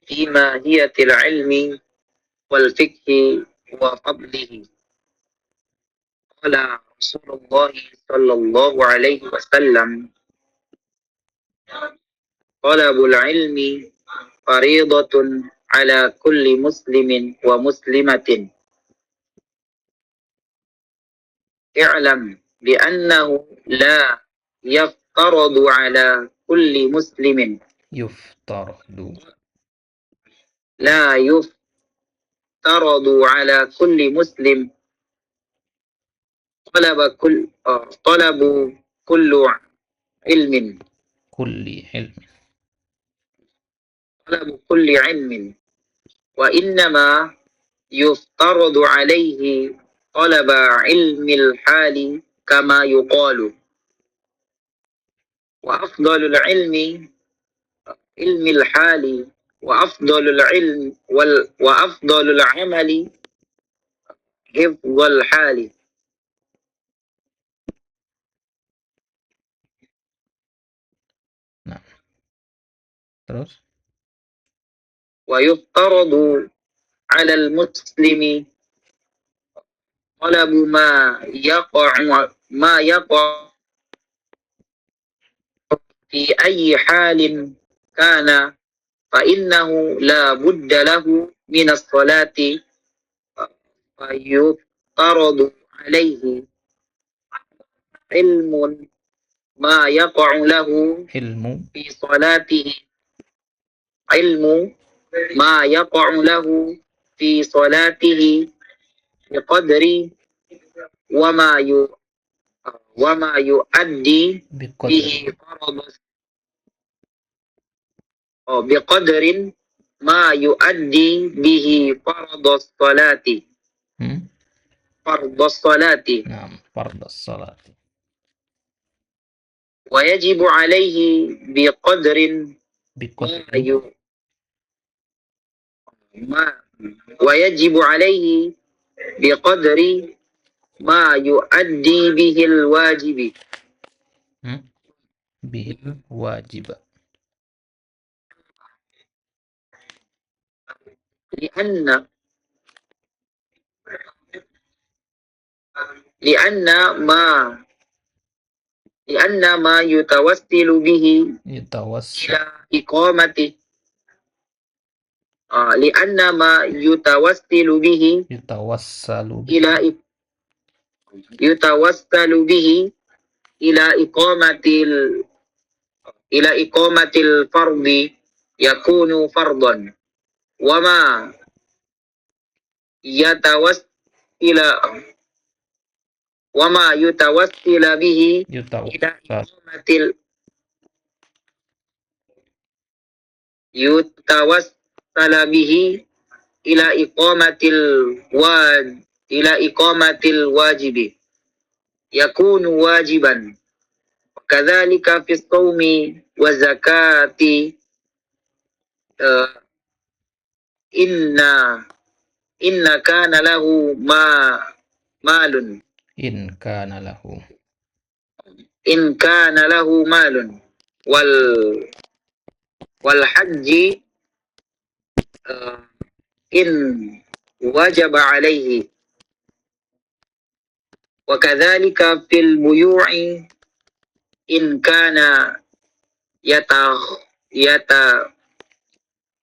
fi mahiyatil ilmi wal fiqhi wa fadlihi. Qala Rasulullah sallallahu alaihi wasallam talabul ilmi fariidatun ala kulli muslimin wa muslimatin. اعلم بأنه لا يفترض على كل مسلم لا يفترض على كل مسلم طلب كل علم طلب كل علم وإنما يفترض عليه طلب علم الحال كما يقال وأفضل العلم علم الحال وأفضل العلم وأفضل العمل حفظ الحال. Nah, terus? ويفترض على المسلم طلب ما يقع في أي حال كان فإنه لا بد له من الصلاة فيفترض عليه علم ما يقع له في صلاته علم ما يقع له في صلاته بقدر وما يؤدي به فرض بقدر ما يؤدي به فرض الصلاة فرض الصلاة. نعم، فرض الصلاة. ويجب عليه بقدر ويجب عليه بقدر ما يؤدي به الواجب به الواجب لأن ما يتوسل به إلى إقامته لأن ما يتوسل به إلى إقامة الفرض يكون فرضا وما يتوسل به إلى إقامة الواجب يكون واجبا. وكذلك في الصوم والزكاة إن كان له مال والحج إن وجب عليه وكذلك في البيوع إن كان يتا يتا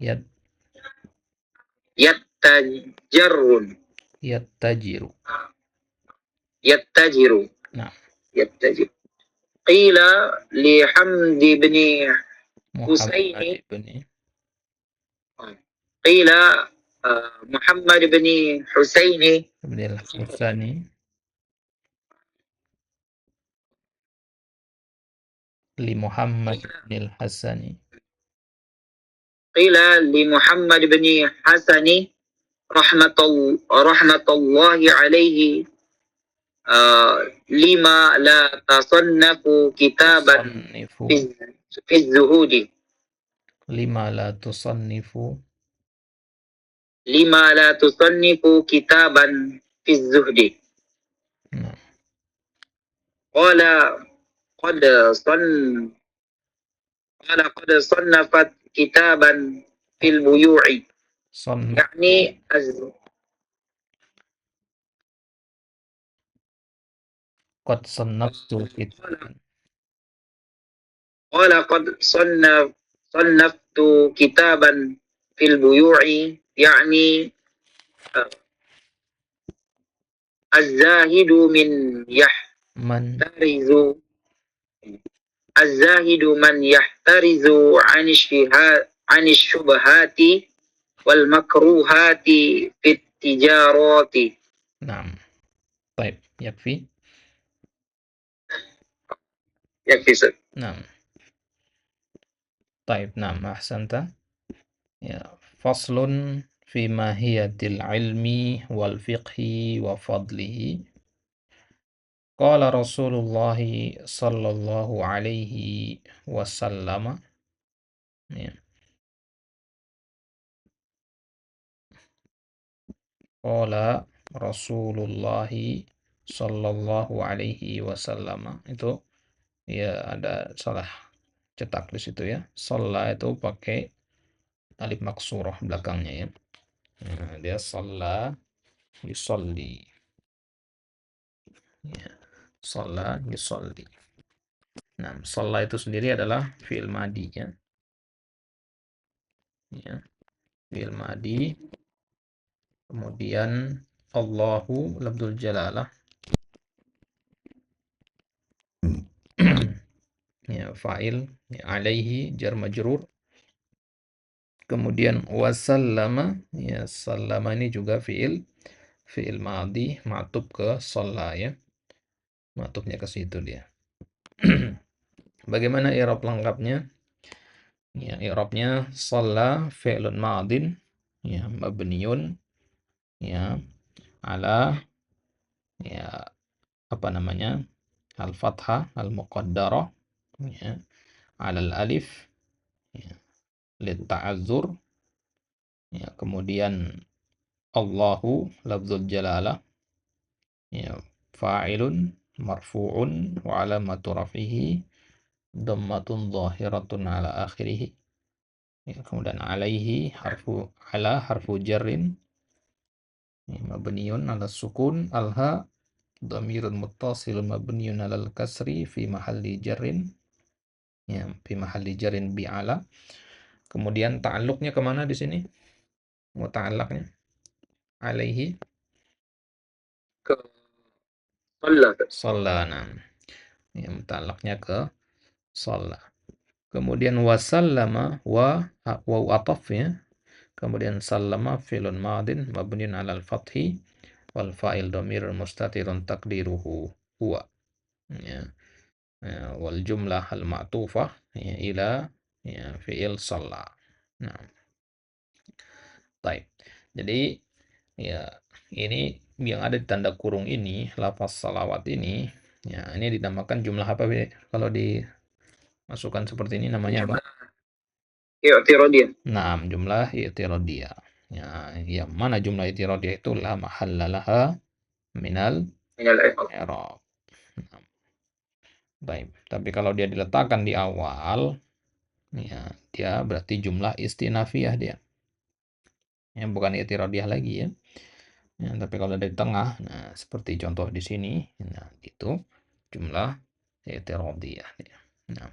Yat يتجر yattajiru. يتجر Nah, يتجر قيل لحمد بن Muhammad حسين ibn قيل محمد بن حسين al-Hasani li Muhammad ibn al-Hasani. قيل لمحمد بن حسن رحمة الله عليه لما لا تصنف كتابا Tusannifu في في الزهود lima la tusannifu. لما لا تصنف كتابا في الزهد Nah, قال قد صن قال قد صنفت كتابا في البيوع son يعني qad sannaftu kitaban. قال قد صنفت كتابا في البيوع يعني الزاهد من Man يحترز الزاهد من يحترز عن الشبهات والمكروهات في التجارات. Naam. Baik, yakfi. يكفي Ustaz. Naam. Baik, naam, ahsanta. Ya, faslun fi mahiyatil ilmi wal fiqhi wa fadlihi. Qala Rasulullah sallallahu alaihi wasallam. Ya. Qala Rasulullah sallallahu alaihi wasallam. Itu ya ada salah cetak di situ ya. Shalla itu pakai alif maksurah belakangnya ya. Nah, dia shalla yusolli. Ya. Shalla yusolli. Nah, shalla itu sendiri adalah fi'il madi ya. Ya. Fi'il madi. Kemudian Allahu lafdzul jalalah. Ya, fa'il ya, alaihi jar majrur. Kemudian wasallama ya, sallama ini juga fi'il madi ma'tub ke shalla ya. Ma'tubnya ke situ dia. Bagaimana i'rab lengkapnya? Ya, i'rabnya shalla fi'lun madin ya, mabniun ya ala ya apa namanya? Al-fathah al-muqaddarah ya, alal alif ya, litta'azzur ya, kemudian Allahu lafzul jalalah ya, fa'ilun marfu'un wa alamatu raf'ihi dhammatun zahiratun ala akhirih ya, kemudian alaihi harfu jarrin ya, mabniun ala sukun alha dhamirun muttasilun mabniun alal kasri fi mahalli jarrin ya, fi mahalli jarrin bi ala. Kemudian ta'alluqnya kemana di sini? Muta'allaqnya alaihi shalla. Ya, muta'allaqnya ke shalla. Kemudian wasallama wa ataf ya. Kemudian sallama fi'lun madin mabniun 'alal fathi wal fa'il dhamirun mustatirun taqdiruhu huwa. Ya. Ya, wal jumlah al ma'tufah ya, ila ya, fi'il shalla. Nah. Baik. Jadi ya ini yang ada di tanda kurung ini, lafaz salawat ini, ya ini dinamakan jumlah apa kalau dimasukkan seperti ini namanya apa? i'tiradiyah. Nah, jumlah i'tiradiyah. Ya, yang mana jumlah i'tiradiyah itu la mahalla laha minal i'rab. Nah, baik. Tapi kalau dia diletakkan di awal, ya dia berarti jumlah istinafiyah dia. Ya, bukan i'tiradiyah lagi ya. Ya, tapi kalau dari tengah, nah seperti contoh di sini, nah itu jumlah i'tiradiyah. Nah,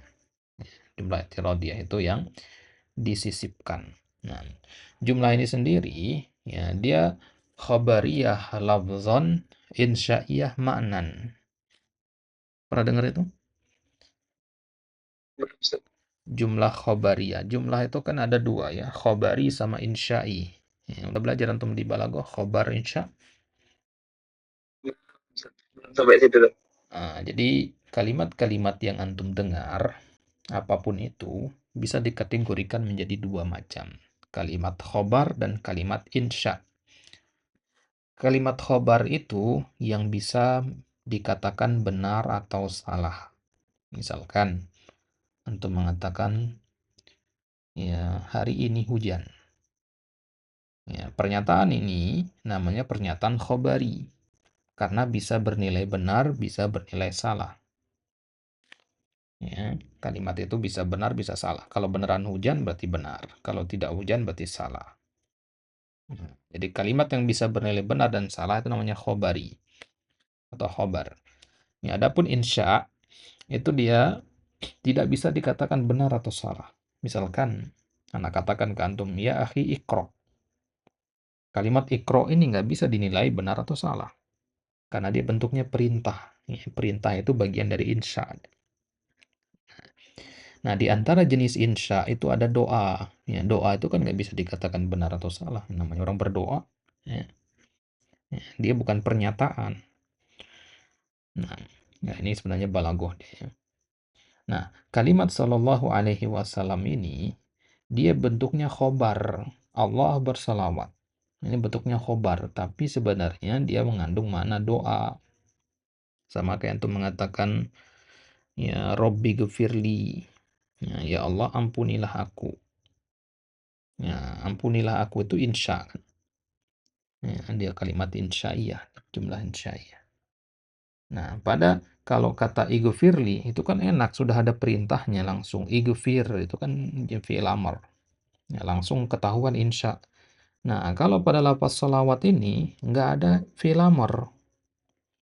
jumlah i'tiradiyah itu yang disisipkan. Nah, jumlah ini sendiri ya dia khabariyah lafzan, insya'iyah ma'nan. Pernah dengar itu? Jumlah khabariyah. Jumlah itu kan ada dua ya, khabari sama insya'i. Ya, udah belajar antum di balaghah khabar insya'. Sampai situ tuh. Jadi kalimat-kalimat yang antum dengar, apapun itu, bisa dikategorikan menjadi dua macam. Kalimat khobar dan kalimat insya. Kalimat khobar itu yang bisa dikatakan benar atau salah. Misalkan, antum mengatakan, ya hari ini hujan. Ya, pernyataan ini namanya pernyataan khobari. Karena bisa bernilai benar, bisa bernilai salah. Ya, kalimat itu bisa benar, bisa salah. Kalau beneran hujan berarti benar. Kalau tidak hujan berarti salah. Jadi kalimat yang bisa bernilai benar dan salah itu namanya khobari atau khobar. Ya, adapun insya itu dia tidak bisa dikatakan benar atau salah. Misalkan anak katakan ke antum, ya akhi ikro. Kalimat ikro ini nggak bisa dinilai benar atau salah karena dia bentuknya perintah. Ya, perintah itu bagian dari insya. Nah, di antara jenis insya itu ada doa. Ya, doa itu kan nggak bisa dikatakan benar atau salah. Namanya orang berdoa. Ya, dia bukan pernyataan. Nah, ya ini sebenarnya balagoh dia. Nah, kalimat Shallallahu Alaihi Wasallam ini dia bentuknya khobar. Allah bersalawat. Ini bentuknya khobar, tapi sebenarnya dia mengandung makna doa. Sama kayak itu mengatakan, ya Robbi gfirli. Ya Allah ampunilah aku. Ya, ampunilah aku itu insya. Ya, dia kalimat insya'iyah, jumlah insya'iyah. Nah, kalau kata igfirli itu kan enak, sudah ada perintahnya langsung. Igfir itu kan fi'il amr. Ya, langsung ketahuan insya. Nah, kalau pada lafaz salawat ini nggak ada fi'il amr.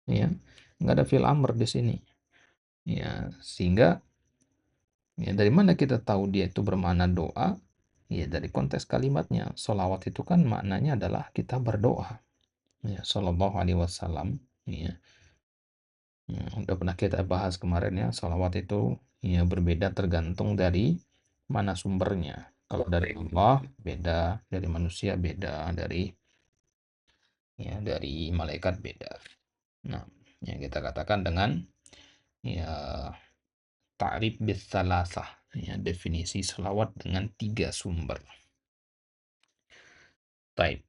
Ya, nggak ada fi'il amr di sini. Ya, sehingga ya dari mana kita tahu dia itu bermakna doa? Ya, dari konteks kalimatnya. Salawat itu kan maknanya adalah kita berdoa. Ya, Sallallahu Alaihi Wasallam. Ya. Udah pernah kita bahas kemarin ya, salawat itu ya berbeda tergantung dari mana sumbernya. Kalau dari Allah beda, dari manusia beda, dari malaikat beda. Nah, yang kita katakan dengan ya ta'rif bis salasah, ya definisi salawat dengan 3 sumber. Baik.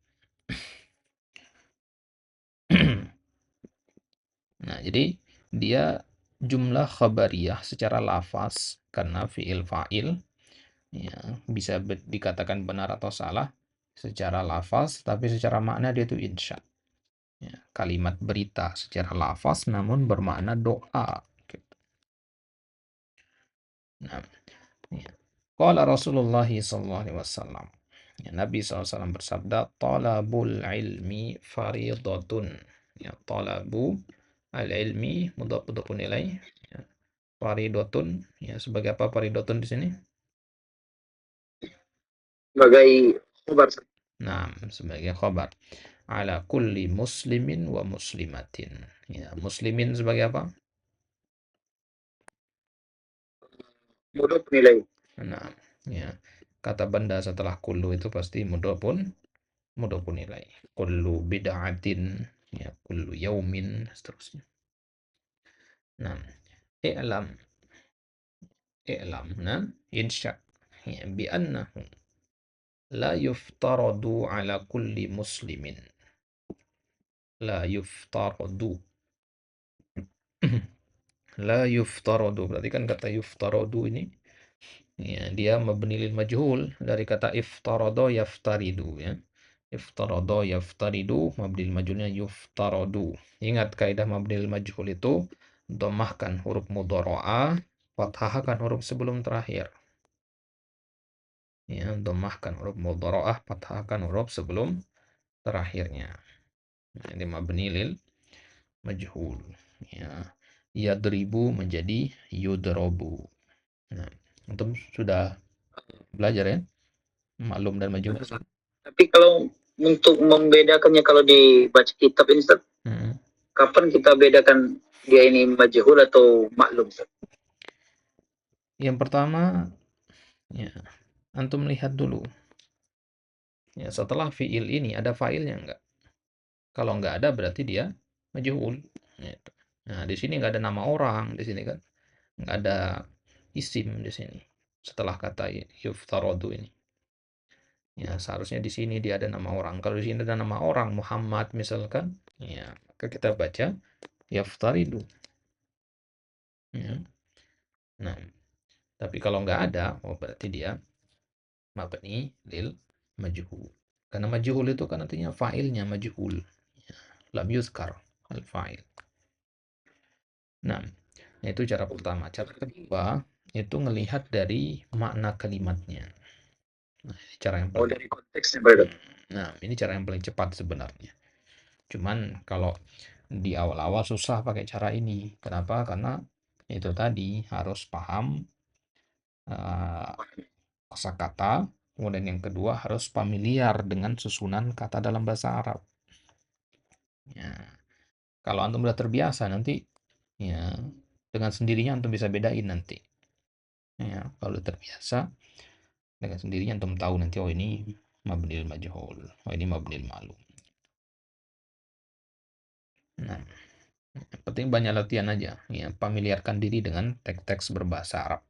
Nah, jadi dia jumlah khabariyah secara lafaz karena fi'il fa'il ya, bisa dikatakan benar atau salah secara lafaz, tapi secara makna dia itu insya. Ya, kalimat berita secara lafaz namun bermakna doa. Gitu. Nah, ya. Qala Rasulullah SAW. Ya, Nabi SAW bersabda, talabul ilmi faridatun. Ya, talabu al-ilmi mudhaf nilai. Ya, faridatun. Ya, sebagai apa faridatun di sini? Sebagai khabar. Nah, sebagai khabar. Ala kulli muslimin wa muslimatin. Ya, muslimin sebagai apa? Mudhof nilai. Nah, ya. Kata benda setelah kullu itu pasti mudhofun nilai. Kullu bid'atin, ya, kullu yaumin, seterusnya. Nah, i'lam, nah, insya, ya, bi annahu la yuftaradu ala kulli muslimin. La yuftaradu. La yuftaradu. Berarti kan kata yuftaradu ini ya, dia mabni lil majhul dari kata iftarada yaftaridu ya. Iftarada yaftaridu mabni lil majhulnya yuftaradu. Ingat kaidah mabni lil majhul itu dhammahkan huruf mudhara'ah, fathahkan huruf sebelum terakhir. Ya, dhammahkan huruf mudhara'ah, fathahkan huruf sebelum terakhirnya. Nah, ini mabni lil majhul. Ya. Yadribu menjadi yudrobu. Nah, antum sudah belajar ya maklum dan majhul. Tapi kalau untuk membedakannya kalau dibaca kitab ini Ustaz, Hmm. kapan kita bedakan dia ini majhul atau maklum Ustaz? Yang pertama, ya, antum lihat dulu. Ya, setelah fiil ini ada failnya enggak? Kalau enggak ada berarti dia majhul. Gitu. Nah, di sini enggak ada nama orang di sini kan. Enggak ada isim di sini. Setelah kata yuftaradu ini. Ya, seharusnya di sini dia ada nama orang. Kalau di sini ada nama orang Muhammad misalkan, ya, maka kita baca yaftaridu. Ya. Nah, tapi kalau enggak ada, oh berarti dia mabni lil majhul. Karena majhul itu kan artinya fa'ilnya majhul. Ya, lam yuzkar al-fa'il. Nah, itu cara pertama. Cara kedua itu ngelihat dari makna kalimatnya. Nah, ini cara yang paling dari konteksnya berarti. Nah, ini cara yang paling cepat sebenarnya. Cuman kalau di awal-awal susah pakai cara ini. Kenapa? Karena itu tadi harus paham kosakata. Kemudian yang kedua harus familiar dengan susunan kata dalam bahasa Arab. Ya, kalau antum udah terbiasa nanti ya dengan sendirinya antum bisa bedain nanti. Ya, kalau terbiasa dengan sendirinya antum tahu nanti oh ini mabnil majhul, oh ini mabnil ma'lum. Nah, yang penting banyak latihan aja, ya familiarkan diri dengan teks-teks berbahasa Arab.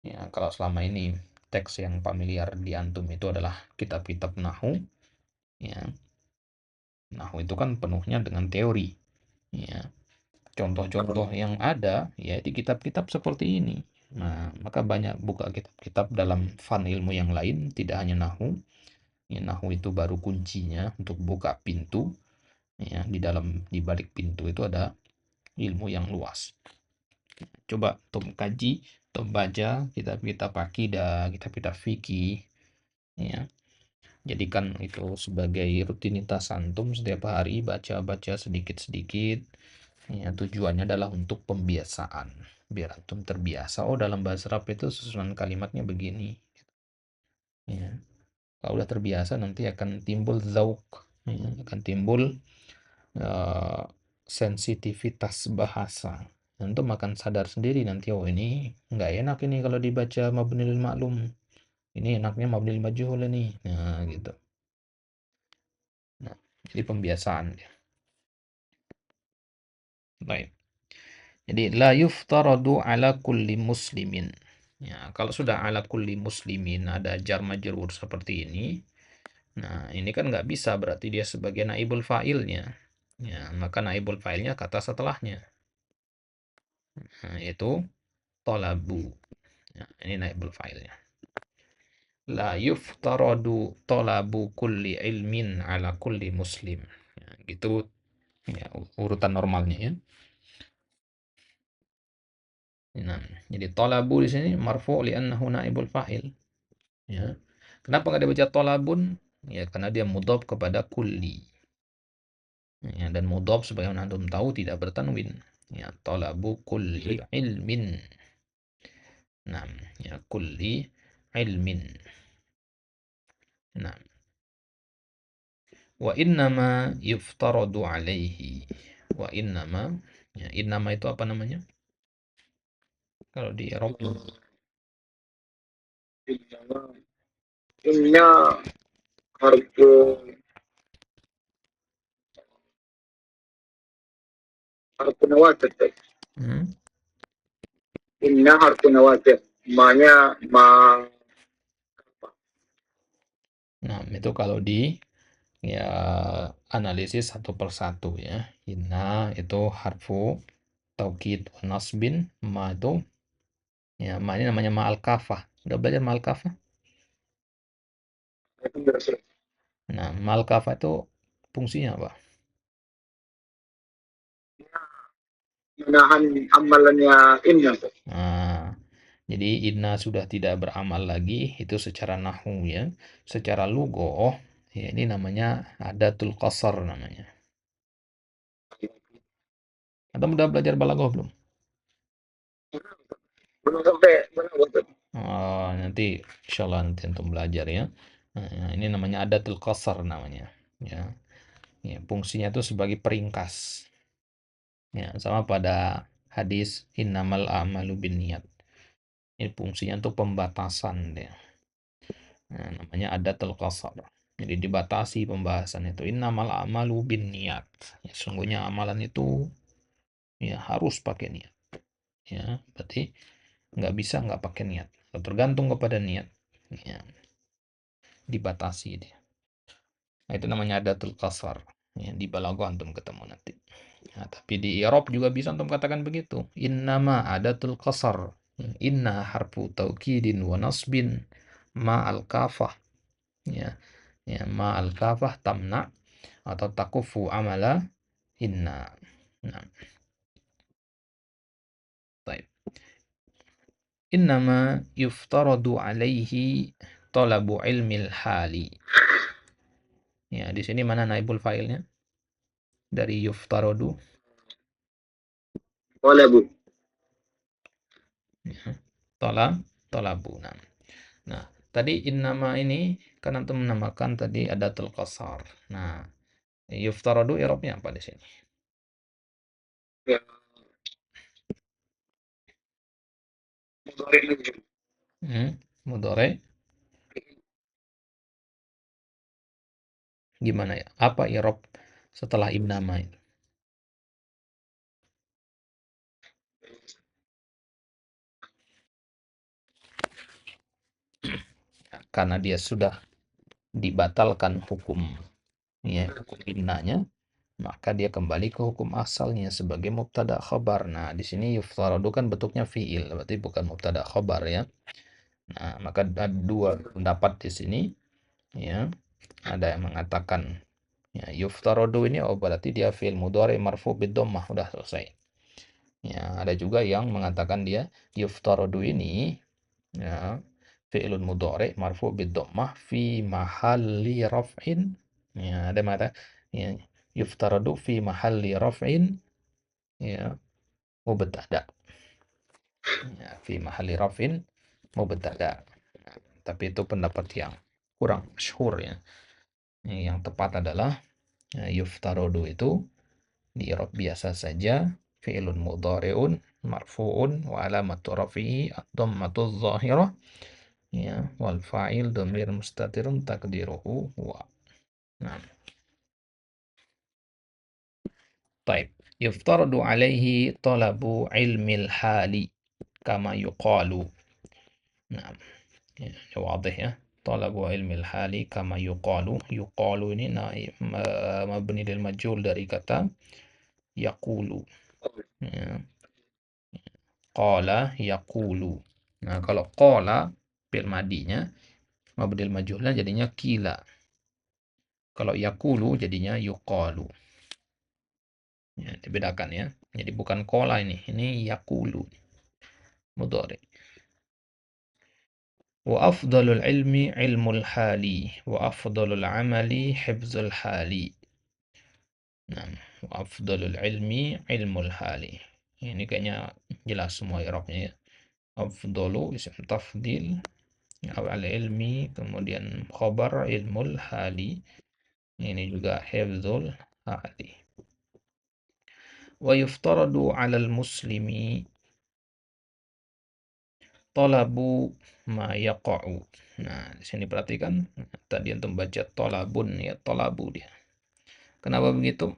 Ya, kalau selama ini teks yang familiar di antum itu adalah kitab-kitab nahwu, ya. Nahwu itu kan penuhnya dengan teori, ya. Contoh-contoh yang ada ya di kitab-kitab seperti ini. Nah, maka banyak buka kitab-kitab dalam fan ilmu yang lain, tidak hanya nahwu. Ya, nahwu itu baru kuncinya untuk buka pintu. Ya, di balik pintu itu ada ilmu yang luas. Coba tum kaji, tum baca kitab-kitab akidah, kitab-kitab fikih, ya. Jadikan itu sebagai rutinitas antum setiap hari baca-baca sedikit-sedikit. Ya, tujuannya adalah untuk pembiasaan. Biar antum terbiasa, oh dalam bahasa Arab itu susunan kalimatnya begini. Ya. Kalau udah terbiasa nanti akan timbul zauk, ya, akan timbul eh, sensitivitas bahasa. Antum akan sadar sendiri nanti, oh ini nggak enak ini kalau dibaca mabnil maklum. Ini enaknya mabnil majhul ini. Nah, gitu. Nah, jadi pembiasaan dia. Baik. Jadi la yuftaradu ala kulli muslimin. Ya, kalau sudah ala kulli muslimin ada jar majrur seperti ini. Nah, ini kan nggak bisa berarti dia sebagai naibul fa'ilnya. Ya, maka naibul fa'ilnya kata setelahnya. Nah, yaitu tolabu. Ya, ini naibul fa'ilnya. La yuftaradu tolabu kulli ilmin ala kulli muslim. Ya, gitu ya, urutan normalnya ya. Nah, jadi tolabu di sini marfu li'annahu naibul fa'il. Ya. Kenapa nggak dibaca tolabun? Ya, karena dia mudhof kepada kulli. Ya, dan mudhof sebagaimana antum tahu tidak bertanwin. Ya, tolabu kulli ilmin. Nah, ya kulli ilmin. Nah, wa innama yuftaradu alaihi. Wa innama, ya innama itu apa namanya? Kalau di Eropa. Inna harfu harfu nawasib. Hmm? Inna harfu nawasib. Ma-nya ma Nah, itu kalau di ya analisis satu persatu ya. Inna itu harfu taukid wa nasbin, ma itu ya ma ini namanya ma al kafah. Udah belajar ma al kafah? Nah, ma al kafah itu fungsinya apa? menahan amalannya inna. Nah, jadi inna sudah tidak beramal lagi itu secara nahwu ya. Secara lugoh ya ini namanya adatul qasar namanya. Atau udah belajar balaghah belum? Belum sampai mana Ustaz? Oh, nanti insyaallah nanti antum belajar ya. Nah, ini namanya adatul qasar namanya. Ya. Ya, fungsinya itu sebagai peringkas. Ya, sama pada hadis innamal a'malu binniyat. Ini fungsinya untuk pembatasan dia. Nah, namanya adatul qasar. Jadi dibatasi pembahasan itu. Innamal a'malu binniyat. Ya, sungguhnya amalan itu ya harus pakai niat. Ya, berarti nggak bisa nggak pakai niat. Tergantung kepada niat. Ya, dibatasi dia. Nah, itu namanya adatul qasar. Ya, di balaghah antum ketemu nanti. Nah, tapi di i'rab juga bisa antum katakan begitu. Innama adatul qasar. Inna harfu taukidin wa nasbin ma al kafah. Ya, ya ma al kafah tamna atau takufu amala inna. Nah, baik. Innama yuftaradu alaihi talabu ilmil hali. Ya, di sini mana naibul fa'ilnya? Dari yuftaradu. Wala Bu. Ya. Talabu. Nah, tadi innama ini kan antum menamakan tadi adatul qasar. Nah, yuftaradu i'rabnya apa di sini? Ya, mudhari lagi. Mudhari gimana ya? Apa i'rab setelah innama itu? Ya, karena dia sudah dibatalkan hukum ya hukum innanya, maka dia kembali ke hukum asalnya sebagai mubtada khabar. Nah, di sini yuftaradu kan bentuknya fiil, berarti bukan mubtada khabar ya. Nah, maka ada dua pendapat di sini ya. Ada yang mengatakan ya yuftaradu ini oh berarti dia fiil mudhari marfu bid dhammah udah selesai. Ya, ada juga yang mengatakan dia yuftaradu ini ya fi'lun mudhari marfu bid dhammah fi mahalli raf'in. Ya, ada mata ya yuftaradu fi mahalli raf'in ya mubtada. Ya, fi mahalli raf'in mubtada. Tapi itu pendapat yang kurang masyhur ya. Yang tepat adalah yuftaradu itu di i'rab biasa saja fi'lun mudhari'un marfu'un wa alamatu rafi'i ad-dhammatu adh-dhahirah ya wal fa'il dhamir mustatirun taqdiruhu wa. Nah, baik. Yuftaradu alaihi talabu ilmil hali kama yuqalu. Nah, ya wadih ya. Talabu ilmil hali kama yuqalu. Yuqalu ini mabni lil majhul dari kata yaqulu. Ya. Qala yaqulu. Nah, kalau qala fi'il madinya mabdil majhulnya jadinya kila. Kalau yaqulu jadinya yuqalu. Ya, dibedakan ya. Jadi bukan qala ini yaqulu. Mudhari. Wa afdalul ilmi ilmul hali wa afdalul amali hifzul hali. Nah, wa afdalul ilmi ilmul hali. Ini kayaknya jelas semua i'rabnya ya. Afdalu isim tafdil awal ilmi kemudian khobar ilmul hali ini juga hifzul hali wa yuftaradu 'alal muslimi talabu ma yaqa'u. Nah, di sini perhatikan tadi untuk baca talabun ya talabu dia. Kenapa begitu?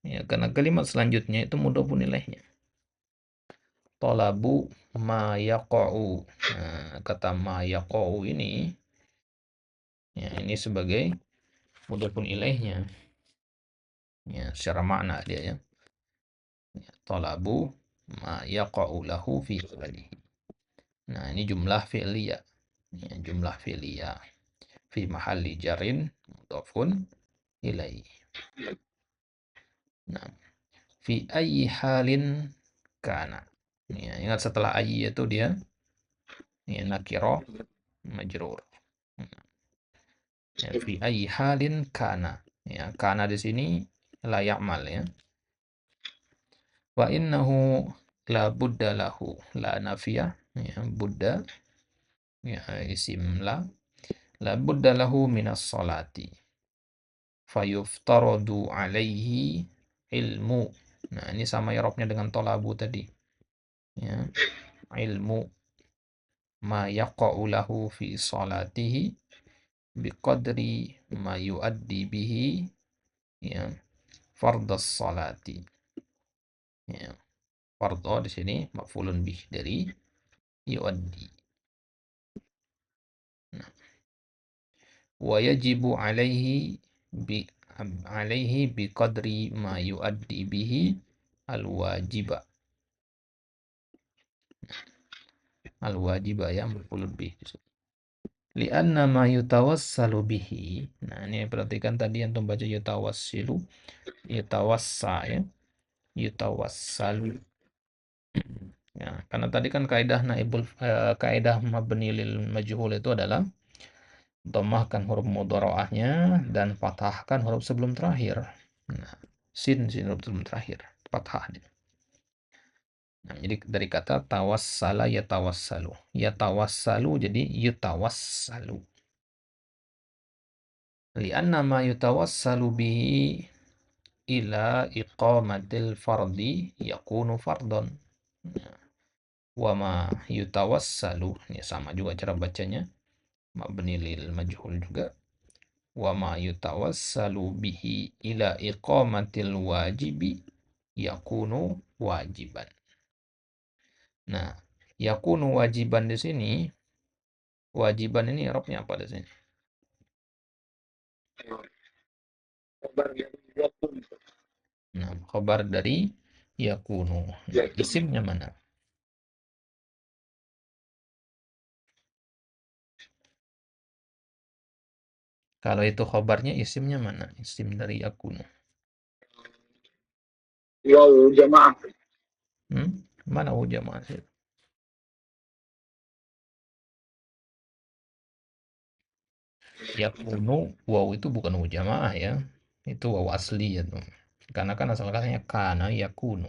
Ya, karena kalimat selanjutnya itu mudhofun ilaihnya. Talabu ma yaqa'u. Nah, kata ma yaqa'u ini ya ini sebagai mudhofun ilaihnya. Ya, secara makna dia ya. Talabu ma yaqa'u lahu fi halihi. Nah, ini jumlah fi'liyah. Ya, jumlah fi'liyah fi mahalli jarin mudhafun ilaihi. Nah, fi ayyi halin kana. Ya, ingat setelah ayyi itu dia ya, nakira majrur. Ya, fi ayyi halin kana. Ya, kana di sini la ya'mal ya. Wa innahu la budda lahu, la nafiyah, ya, budda, ya, isim la budda lahu minas salati fayuftaradu alaihi ilmu. Nah, ini sama irobnya dengan tolabu tadi, ya, ilmu ma yaqa'u lahu fi salatihi biqadri ma yuaddi bihi, ya, fardhas salati, ya. Fardhu di sini maf'ulun bih dari yuaddi. Nah, wa yajibu alaihi biqadri ma yuaddi bihi al-wajiba. Al-wajiba ya maf'ulun bih. Lianna ma yutawassalu bihi. Nah, ini perhatikan tadi yang baca yutawassilu, yutawassa ya, yutawassalu. Ya, karena tadi kan kaidah mabni lil majhul itu adalah dhammahkan huruf mudhara'ahnya dan fathahkan huruf sebelum terakhir. Nah, sin huruf sebelum terakhir, fathah dia. Nah, jadi dari kata tawassala yatawassalu. Yatawassalu jadi yutawassalu. Lianna ma yutawassalu bihi ila iqamatil fardi yakunu fardon. Nah, wa ma yutawassalu, ini sama juga cara bacanya, mabni lil majhul juga. Wa ma yutawassalu bihi ila iqamatil wajibi yakunu wajiban. Nah, yakunu wajiban di sini, wajiban ini i'rabnya apa di sini? Kabar yang yakun. Nah, khabar dari yakunu. Nah, isimnya mana? Kalau itu khabarnya, isimnya mana? Isim dari yakunu. Waw jamaah. Mana jamaah sih? Yakunu, waw itu bukan jamaah ya. Itu waw asli ya tuh. Karena kan asal katanya kana yakunu.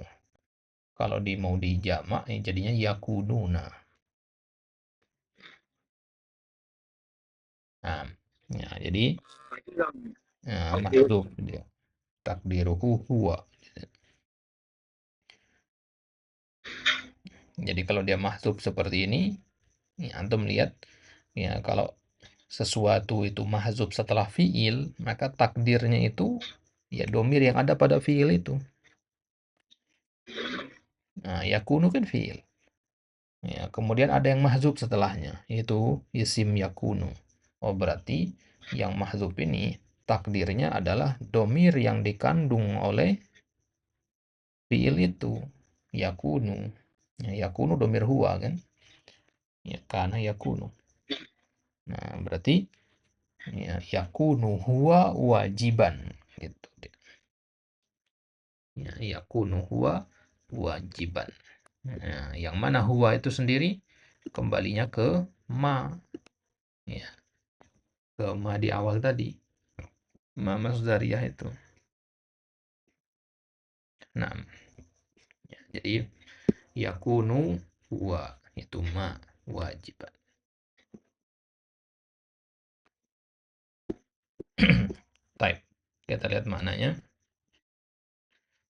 Kalau mau dijamak, jadinya yakununa. Nah, ya, jadi mahdhuf dia. Takdiruhu huwa. Jadi kalau dia mahdhuf seperti ini, ya, antum lihat ya, kalau sesuatu itu mahdzuf setelah fiil, maka takdirnya itu ya domir yang ada pada fiil itu. Nah, yakunu kan fiil. Ya, kemudian ada yang mahdzuf setelahnya, yaitu isim yakunu. Oh, berarti yang mahdzuf ini takdirnya adalah domir yang dikandung oleh fiil itu, yakunu. Ya, yakunu domir huwa kan? Ya, karena yakunu. Nah, berarti ya, yakunu huwa wajiban gitu. Ya, yakunu huwa wajiban. Nah, yang mana huwa itu sendiri kembalinya ke ma, ya, ke ma di awal tadi, ma masdariyah itu. Nah, ya, jadi yakunu huwa itu ma wajiban. Baik, kita lihat maknanya.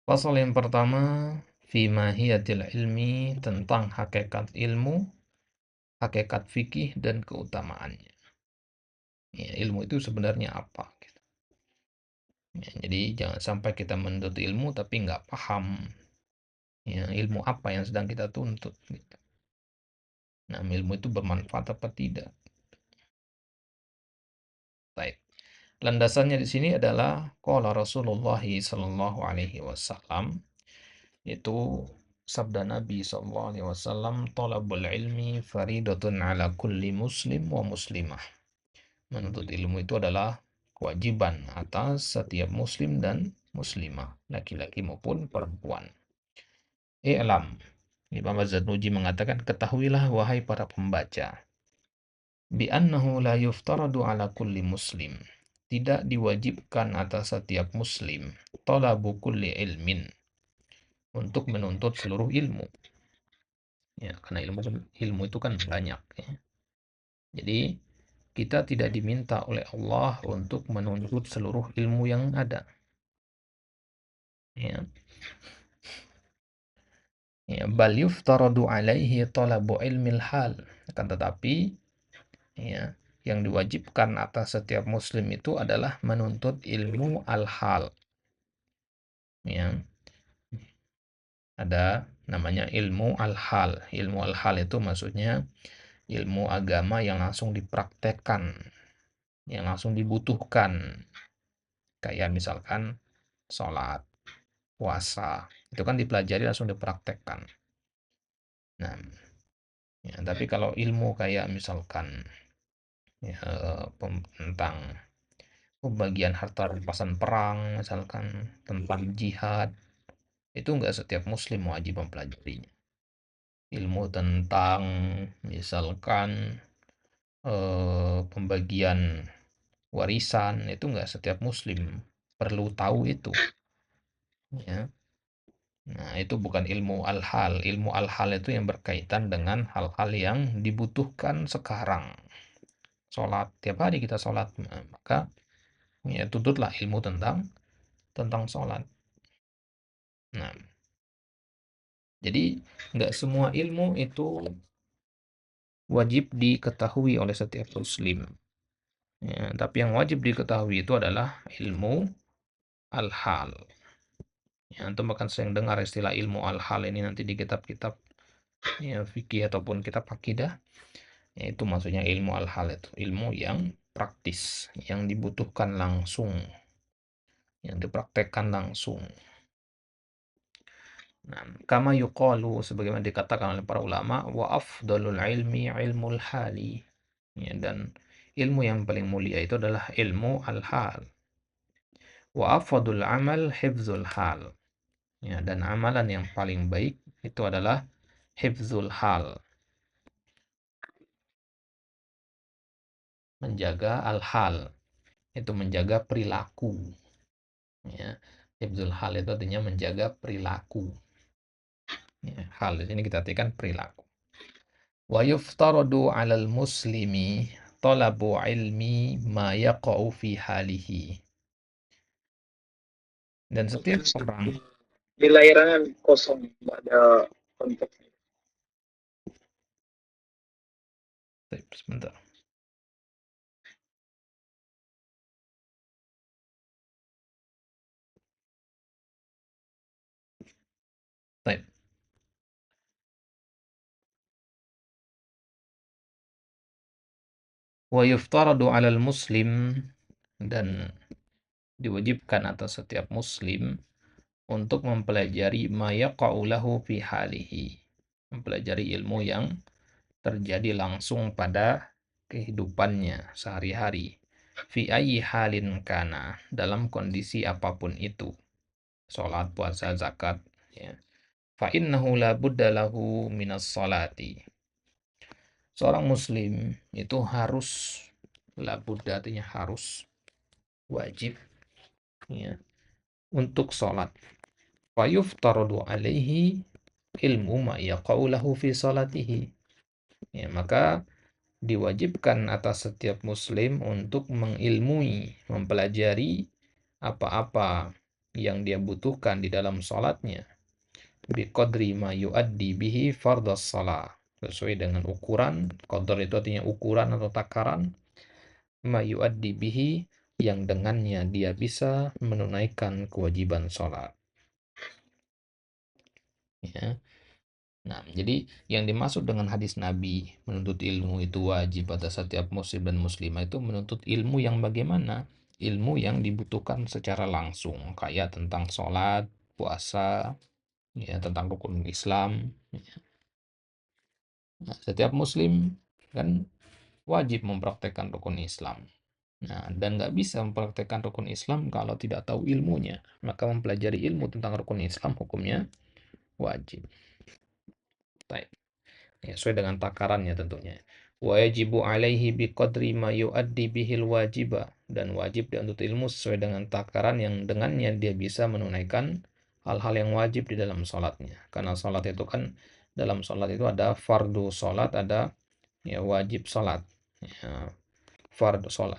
Pasal yang pertama, fi mahiyatil ilmi, tentang hakikat ilmu, hakikat fikih dan keutamaannya. Ya, ilmu itu sebenarnya apa? Gitu. Ya, jadi jangan sampai kita menuntut ilmu tapi nggak paham ya, ilmu apa yang sedang kita tuntut. Gitu. Nah, ilmu itu bermanfaat apa tidak? Baik. Landasannya di sini adalah qala Rasulullah sallallahu alaihi wasallam, itu sabda Nabi sallallahu alaihi wasallam, talabul ilmi faridatun ala kulli muslim wa muslimah. Menuntut ilmu itu adalah kewajiban atas setiap muslim dan muslimah, laki-laki maupun perempuan. I'lam, Imam Az-Zarnuji mengatakan, ketahuilah wahai para pembaca, bi annahu la yuftaradu ala kulli muslim, tidak diwajibkan atas setiap muslim, talabu kulli ilmin, untuk menuntut seluruh ilmu. Ya, karena ilmu itu kan banyak ya. Jadi kita tidak diminta oleh Allah untuk menuntut seluruh ilmu yang ada. Ya. Ya, bal yuftaradu alaihi talabu ilmil hal. Akan tetapi ya, yang diwajibkan atas setiap muslim itu adalah menuntut ilmu al-hal. Ya, ada namanya ilmu al-hal. Ilmu al-hal itu maksudnya ilmu agama yang langsung dipraktekkan, yang langsung dibutuhkan. Kayak misalkan sholat, puasa, itu kan dipelajari langsung dipraktekkan. Nah, ya, tapi kalau ilmu kayak misalkan ya, tentang pembagian harta rampasan perang, misalkan tentang jihad, itu enggak setiap muslim wajib mempelajarinya. Ilmu tentang misalkan pembagian warisan, itu enggak setiap muslim perlu tahu itu. Ya. Nah, itu bukan ilmu al-hal. Ilmu al-hal itu yang berkaitan dengan hal-hal yang dibutuhkan sekarang. Sholat, tiap hari kita sholat, maka ya tuntutlah ilmu tentang sholat. Nah, jadi nggak semua ilmu itu wajib diketahui oleh setiap muslim. Ya, tapi yang wajib diketahui itu adalah ilmu al-hal. Ya, antum akan sering dengar istilah ilmu al-hal ini nanti di kitab-kitab ya, fikih ataupun kitab akidah. Itu maksudnya ilmu al-hal itu ilmu yang praktis, yang dibutuhkan langsung, yang dipraktekkan langsung. Nah, kama yuqalu sebagaimana dikatakan oleh para ulama, wa afdalul ilmi ilmul hali. Ya, dan ilmu yang paling mulia itu adalah ilmu al-hal. Wa afdalul amal hifzul hal. Ya, dan amalan yang paling baik itu adalah hifzul hal. Menjaga al-hal itu menjaga perilaku. Ya, hifzul hal itu artinya menjaga perilaku. Ya, hal di sini kita artikan perilaku. Wa yuftaradu 'alal muslimi talabu ilmi ma yaqa'u fi halihi. Dan setiap orang Di layaran kosong, nggak ada konteks. sebentar. Baik. Wa yuftaradu 'alal muslim dan diwajibkan atas setiap muslim untuk mempelajari ma yaqa'u lahu fi halihi. Mempelajari ilmu yang terjadi langsung pada kehidupannya sehari-hari. Fi ayyi halin kana, dalam kondisi apapun itu. Salat, puasa, zakat, ya. Fa innahu la budda lahu minas salati. Seorang muslim itu harus, la budda artinya harus, wajib ya, untuk salat. Fa yuftaradu alaihi ilmu ma yaqa'u lahu fi salatihi. Ya, maka diwajibkan atas setiap muslim untuk mengilmui, mempelajari apa-apa yang dia butuhkan di dalam sholatnya. Biqadri ma yuaddi bihi fardhas shalah. Sesuai dengan ukuran, qadar itu artinya ukuran atau takaran, ma yuaddi bihi yang dengannya dia bisa menunaikan kewajiban sholat. Ya. Nah, jadi yang dimaksud dengan hadis Nabi menuntut ilmu itu wajib pada setiap muslim dan muslimah itu menuntut ilmu yang bagaimana? Ilmu yang dibutuhkan secara langsung, kayak tentang sholat, puasa, ya, tentang rukun Islam. Nah, setiap muslim kan wajib mempraktekkan rukun Islam. Nah, dan nggak bisa mempraktekkan rukun Islam kalau tidak tahu ilmunya. Maka mempelajari ilmu tentang rukun Islam hukumnya wajib. Baik. Ya, sesuai dengan takarannya tentunya. Wajibu alaihi biqadri ma yuaddi bihil wajiba, dan wajib dia untuk ilmu sesuai dengan takaran yang dengannya dia bisa menunaikan hal-hal yang wajib di dalam sholatnya. Karena sholat itu kan, dalam sholat itu ada fardu sholat, ada ya wajib sholat. Ya, fardu sholat,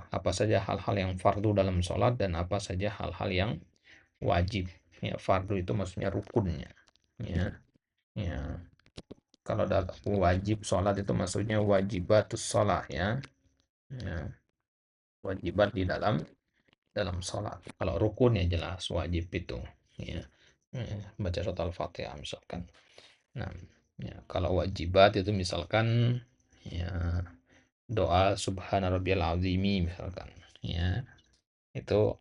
apa saja hal-hal yang fardu dalam sholat dan apa saja hal-hal yang wajib. Ya, fardu itu maksudnya rukunnya. Ya, ya. Kalau dalam wajib sholat itu maksudnya wajibatus sholat ya. Ya, wajibat di dalam sholat. Kalau rukun ya jelas wajib itu. Ya, baca surat Al-Fatihah misalkan. Nah, ya, kalau wajibat itu misalkan ya doa subhana rabbiyal azimi misalkan. Ya, itu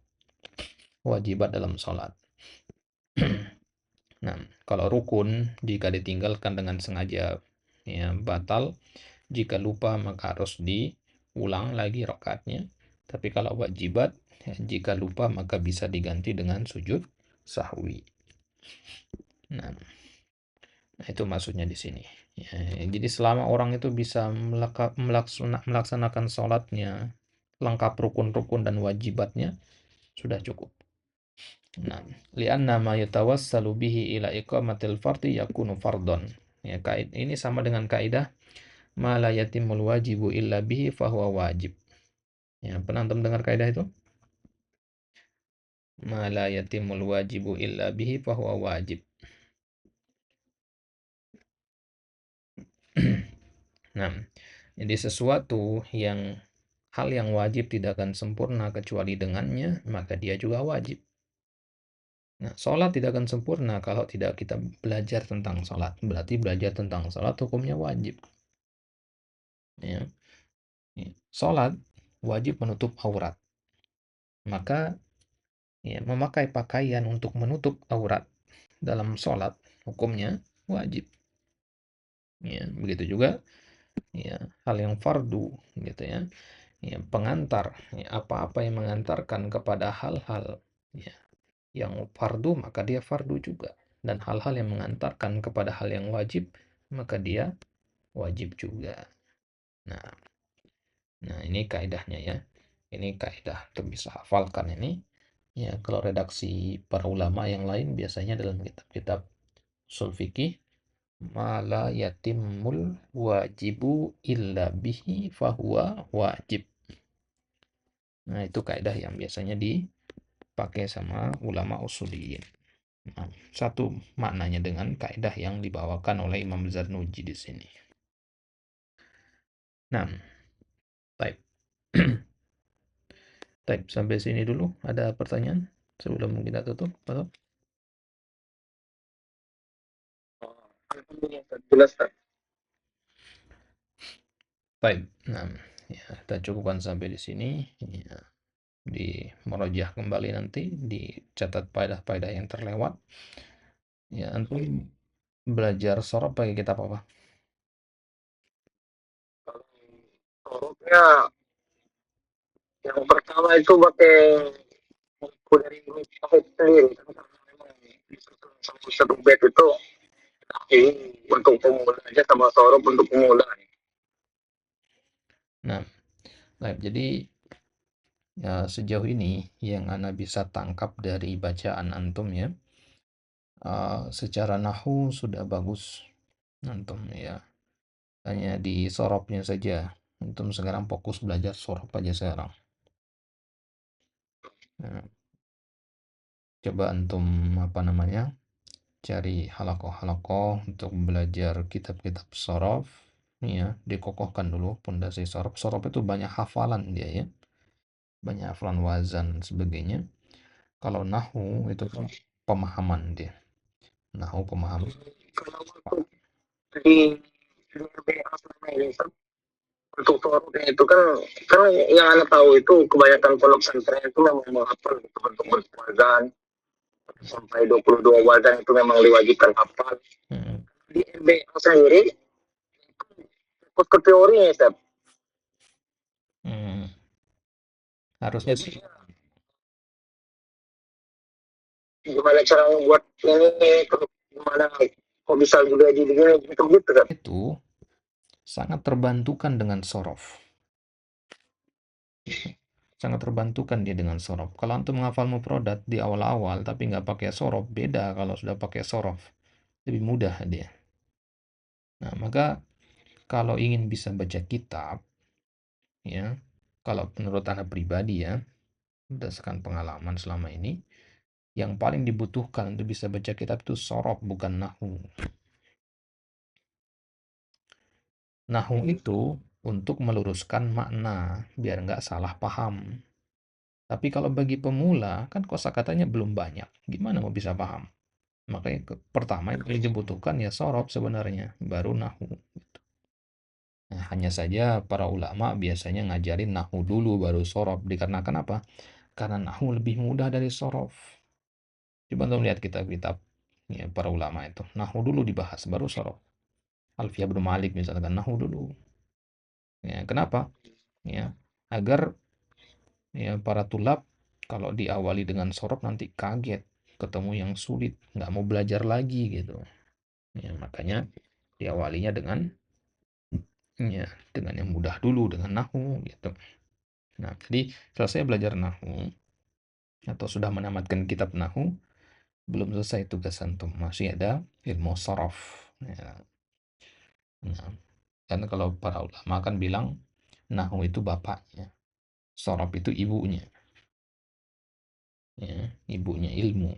wajibat dalam sholat. Nah, kalau rukun jika ditinggalkan dengan sengaja ya batal, jika lupa maka harus diulang lagi rakaatnya. Tapi kalau wajibat ya, jika lupa maka bisa diganti dengan sujud sahwi. Nah, itu maksudnya di sini. Ya, jadi selama orang itu bisa melaksanakan sholatnya lengkap rukun-rukun dan wajibatnya sudah cukup. Nah, lianna ma yatawassalu bihi ila iqamatil fardi yakunu fardon. Ya, ini sama dengan kaidah ma la yatimul wajibu illa bihi fahuwa wajib. Ya, pernah antum dengar kaidah itu? Ma la yatimul wajibu illa bihi fahuwa wajib. Nah, jadi sesuatu yang hal yang wajib tidak akan sempurna kecuali dengannya, maka dia juga wajib. Nah, sholat tidak akan sempurna kalau tidak kita belajar tentang sholat. Berarti belajar tentang sholat hukumnya wajib. Ya. Sholat wajib menutup aurat. Maka ya, memakai pakaian untuk menutup aurat dalam sholat hukumnya wajib. Ya, begitu juga ya, hal yang fardu gitu ya. Ya, pengantar ya, apa-apa yang mengantarkan kepada hal-hal ya, yang fardu maka dia fardu juga, dan hal-hal yang mengantarkan kepada hal yang wajib maka dia wajib juga. Nah, ini kaidahnya ya. Ini kaidah untuk bisa hafalkan ini. Ya, kalau redaksi para ulama yang lain biasanya dalam kitab-kitab ushul fikih, ma la yatimul wajibu illa bihi fahuwa wajib. Nah, itu kaidah yang biasanya dipakai sama ulama usuliyin. Nah, satu maknanya dengan kaidah yang dibawakan oleh Imam Zarnuji di sini. Nah, baik. Baik, sampai sini dulu. Ada pertanyaan sebelum kita tutup? Atau? Alhamdulillah, Ustaz. Jelas, Ustaz. Baik. Nah, ya, kita cukupkan sampai di sini. Ya, di merojah kembali nanti, dicatat faedah-faedah yang terlewat. Ya, antum belajar sorab pakai kitab apa? Sorotnya yang pertama itu pakai buku dari Ibnu Syahid sendiri. Karena memang sama Ustaz Ubed itu ini untuk pemula aja sama sorot untuk pemula. Nah, baik. Jadi ya, sejauh ini yang Ana bisa tangkap dari bacaan antum ya, secara nahu sudah bagus antum ya. Hanya di sorobnya saja. Antum sekarang fokus belajar sorob aja sekarang. Nah, coba antum apa namanya, cari halakoh-halakoh untuk belajar kitab-kitab sorob ya, dikokohkan dulu pondasi sorob. Sorob itu banyak hafalan dia ya, banyak hafalan wazan sebagainya. Kalau nahu itu kan pemahaman dia, nahu pemahaman. Kalau untuk di LBA selama ini, untuk sorotnya itu kan yang anda tahu itu kebanyakan pondok pesantren itu memang menghafal gitu, untuk berwazan sampai 22 wazan itu memang diwajibkan hafal. Hmm. Di MBA sendiri ikut ke teorinya, Ustaz. Hmm. Harusnya sih Gimana cara membuat ini, gimana kok bisa juga jadi begini gitu gitu kan. itu sangat terbantukan dengan sorof. sangat terbantukan dia dengan sorof. Kalau antum menghafal mufradat di awal-awal tapi nggak pakai sorof, beda kalau sudah pakai sorof. Lebih mudah dia. Nah, maka kalau ingin bisa baca kitab, ya, kalau menurut Anda pribadi ya, berdasarkan pengalaman selama ini, yang paling dibutuhkan untuk bisa baca kitab itu sorof, bukan nahu. Nahu itu untuk meluruskan makna, biar nggak salah paham. Tapi kalau bagi pemula, kan kosakatanya belum banyak. Gimana mau bisa paham? Makanya pertama yang paling dibutuhkan ya sorof sebenarnya, baru nahu. Nah, hanya saja para ulama biasanya ngajarin nahu dulu baru sorof. Dikarenakan apa? Karena nahu lebih mudah dari sorof. Coba untuk lihat kitab-kitab ya, para ulama itu. Nahu dulu dibahas, baru sorof. Alfiyah bin Malik misalkan, nahu dulu. Ya, kenapa? Ya, agar ya para tulab kalau diawali dengan sorof nanti kaget, ketemu yang sulit, nggak mau belajar lagi gitu. Ya, makanya diawalinya dengan yang mudah dulu, dengan nahu gitu. Nah, jadi selesai belajar nahu atau sudah menamatkan kitab nahu, belum selesai tugas antum, masih ada ilmu sorof. Ya. Nah, karena kalau para ulama kan bilang nahu itu bapaknya, sorof itu ibunya, ya, ibunya ilmu.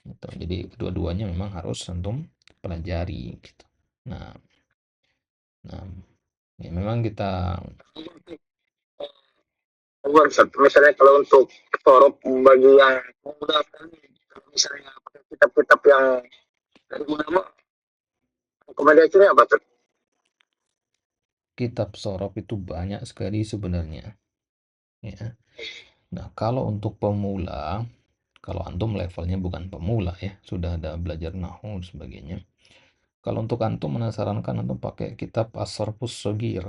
Gitu. Jadi kedua-duanya memang harus antum pelajari. Gitu. Nah, nah, ya memang kita Misalnya kalau untuk sorop bagi yang muda kan, kalau misalnya pakai kitab-kitab yang dari ulama, rekomendasinya apa tuh? kitab sorof itu banyak sekali sebenarnya. Ya. Nah, kalau untuk pemula, kalau antum levelnya bukan pemula ya, sudah ada belajar nahu dan sebagainya. Kalau untuk antum menasarankan antum pakai kitab As-Sarfus Shagir.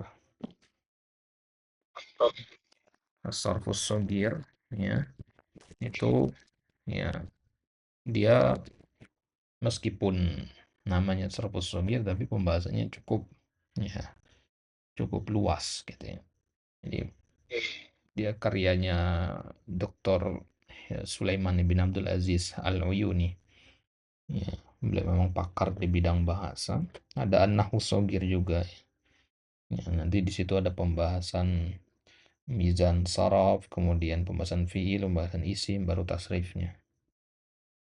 As-Sarfus Shagir ya, itu ya dia meskipun namanya Sarfus Shagir tapi pembahasannya ya cukup luas gitu ya. Jadi dia karyanya Dr. Sulaiman bin Abdul Aziz Al-Uyuni. Ya, beliau memang pakar di bidang bahasa. Ada An-Nahwu Shagir juga. Ya, nanti di situ ada pembahasan mizan saraf, kemudian pembahasan fiil, pembahasan isim, baru tasrifnya.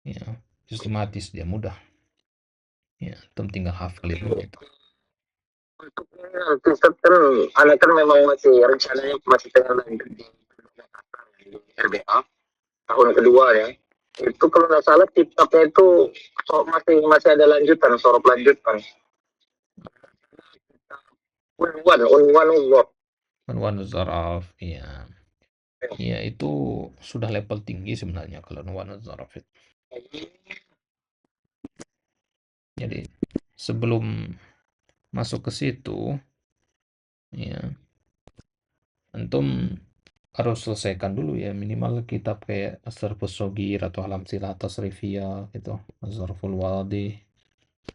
Ya, sistematis dia mudah. Ya, tinggal hafal itu. Untuk Ustaz kan, anak kan memang masih rencananya masih pengen lanjut di RBA tahun kedua ya. Itu kalau nggak salah kitabnya itu masih ada lanjutan, sorop lanjutan. Unwan Allah. Anwan Zaraf, ya. Ya, itu sudah level tinggi sebenarnya kalau Anwan Zaraf itu. Jadi, sebelum masuk ke situ, ya, antum harus selesaikan dulu ya minimal kitab kayak As-Sarfus Shagir atau Alam Silah Tasrifiyah gitu, Az-Zarful Wadih.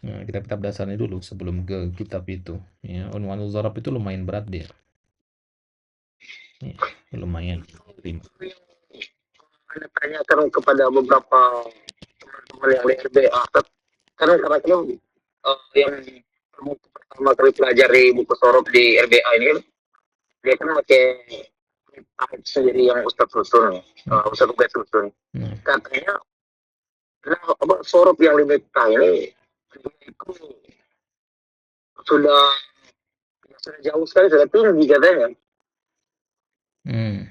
Nah, kitab-kitab dasarnya dulu sebelum ke kitab itu. Ya, Unwanul Zaraf itu lumayan berat dia. Ya, lumayan. Anda tanyakan kepada beberapa teman-teman yang di RBA, karena yang pertama kali pelajari buku sorop di RBA ini, dia kan pakai sendiri yang Ustadz Susun, Ustadz Ubed Susun. Katanya, nah, apa sorop yang di Mekah ini itu sudah sudah jauh sekali, sudah tinggi katanya. Hmm.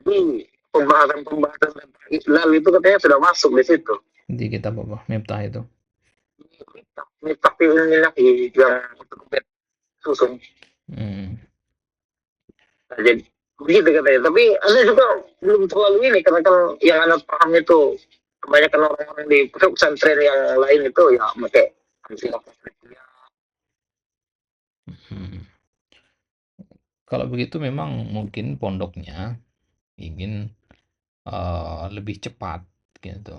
Jadi pembahasan-pembahasan tentang Islam itu katanya sudah masuk di situ. Di kitab apa? Miftah itu. Ini tapi inilah yang Ustadz Ubed Susun. Hmm. Nah, jadi begitu katanya. Tapi ada juga belum terlalu ini karena kan yang anak paham itu kebanyakan orang-orang di pesantren yang lain itu ya pakai Hmm. Kalau begitu memang mungkin pondoknya ingin lebih cepat gitu.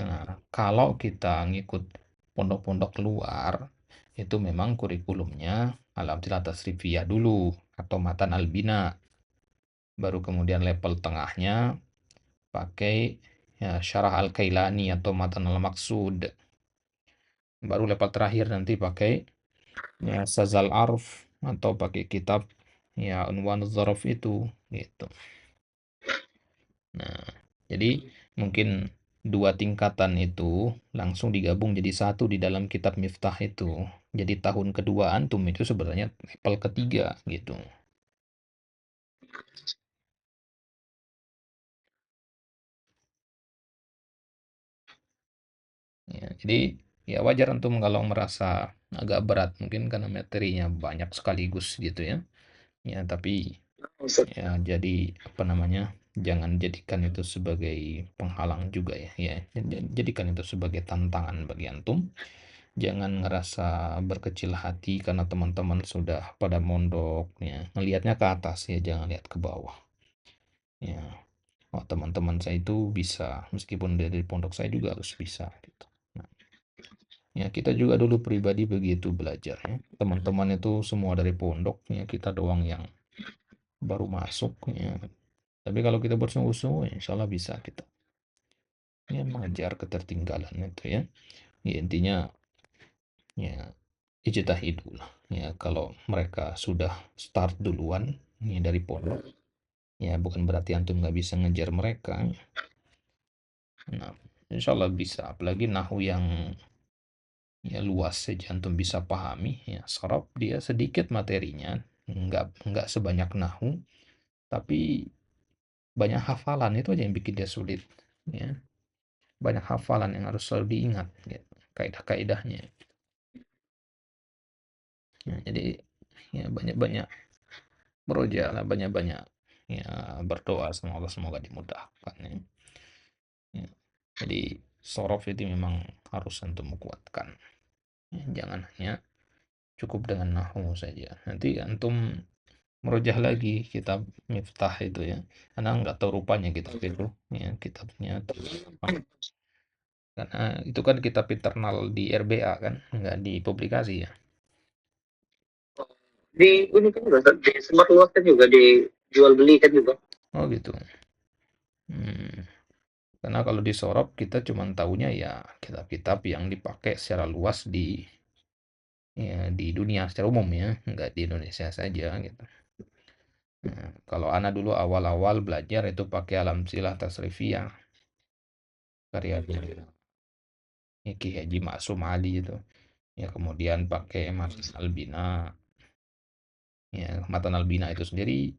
Nah, kalau kita ngikut pondok-pondok luar, itu memang kurikulumnya Alam Tasrifiyah dulu. atau matan albina. Baru kemudian level tengahnya pakai ya, syarah al-Kailani atau matan al-Maqsud. Baru level terakhir nanti pakai ya, Sazal Arf atau pakai kitab ya Unwan Zaraf itu gitu. Nah, jadi mungkin dua tingkatan itu langsung digabung jadi satu di dalam kitab Miftah itu. Jadi tahun kedua antum itu sebenarnya level ketiga gitu. Ya, jadi ya wajar antum kalau merasa agak berat mungkin karena materinya banyak sekaligus gitu ya. Ya, tapi Ustaz. ya jadi apa namanya? Jangan jadikan itu sebagai penghalang juga ya. Ya, jadikan itu sebagai tantangan bagi antum. Jangan ngerasa berkecil hati karena teman-teman sudah pada mondok ya. Ngelihatnya ke atas ya, jangan lihat ke bawah. Ya, oh, teman-teman saya itu bisa meskipun dari pondok saya juga harus bisa gitu. Nah, ya kita juga dulu pribadi begitu belajar ya. Teman-teman itu semua dari pondok ya, kita doang yang baru masuk ya. Tapi kalau kita bersungguh-sungguh insya Allah bisa kita ya mengejar ketertinggalan itu ya. Ya intinya ya ijtihad lah. Ya kalau mereka sudah start duluan ya, dari pondok ya bukan berarti antum nggak bisa ngejar mereka. Nah, insya Allah bisa. Apalagi nahu yang ya luas saja antum bisa pahami ya. Sorab dia sedikit materinya, nggak sebanyak nahu, tapi banyak hafalan itu aja yang bikin dia sulit. Ya, banyak hafalan yang harus selalu diingat. Gitu. Kaidah-kaidahnya. Ya, jadi ya banyak-banyak beroja lah, banyak-banyak ya berdoa semoga semoga dimudahkan ya. Ya. Jadi sorof itu memang harus antum kuatkan. Ya, jangan hanya cukup dengan nahu saja. Nanti antum merujah lagi kitab Miftah itu ya. Karena nggak tahu rupanya kitab itu. Ya, kitabnya karena itu kan kitab internal di RBA kan, nggak dipublikasi ya. Di ini kan juga Ustaz, disebar luaskan juga, dijual belikan juga. Oh gitu. Hmm. Karena kalau di Sorop kita cuma tahunya ya kitab-kitab yang dipakai secara luas ya, di dunia secara umum ya, nggak di Indonesia saja gitu. Nah, kalau Ana dulu awal-awal belajar itu pakai Alam Silah Tasrifiyah karyanya Ki Haji Maksum Ali itu. Ya kemudian pakai Matan Albina. Ya Matan Albina itu sendiri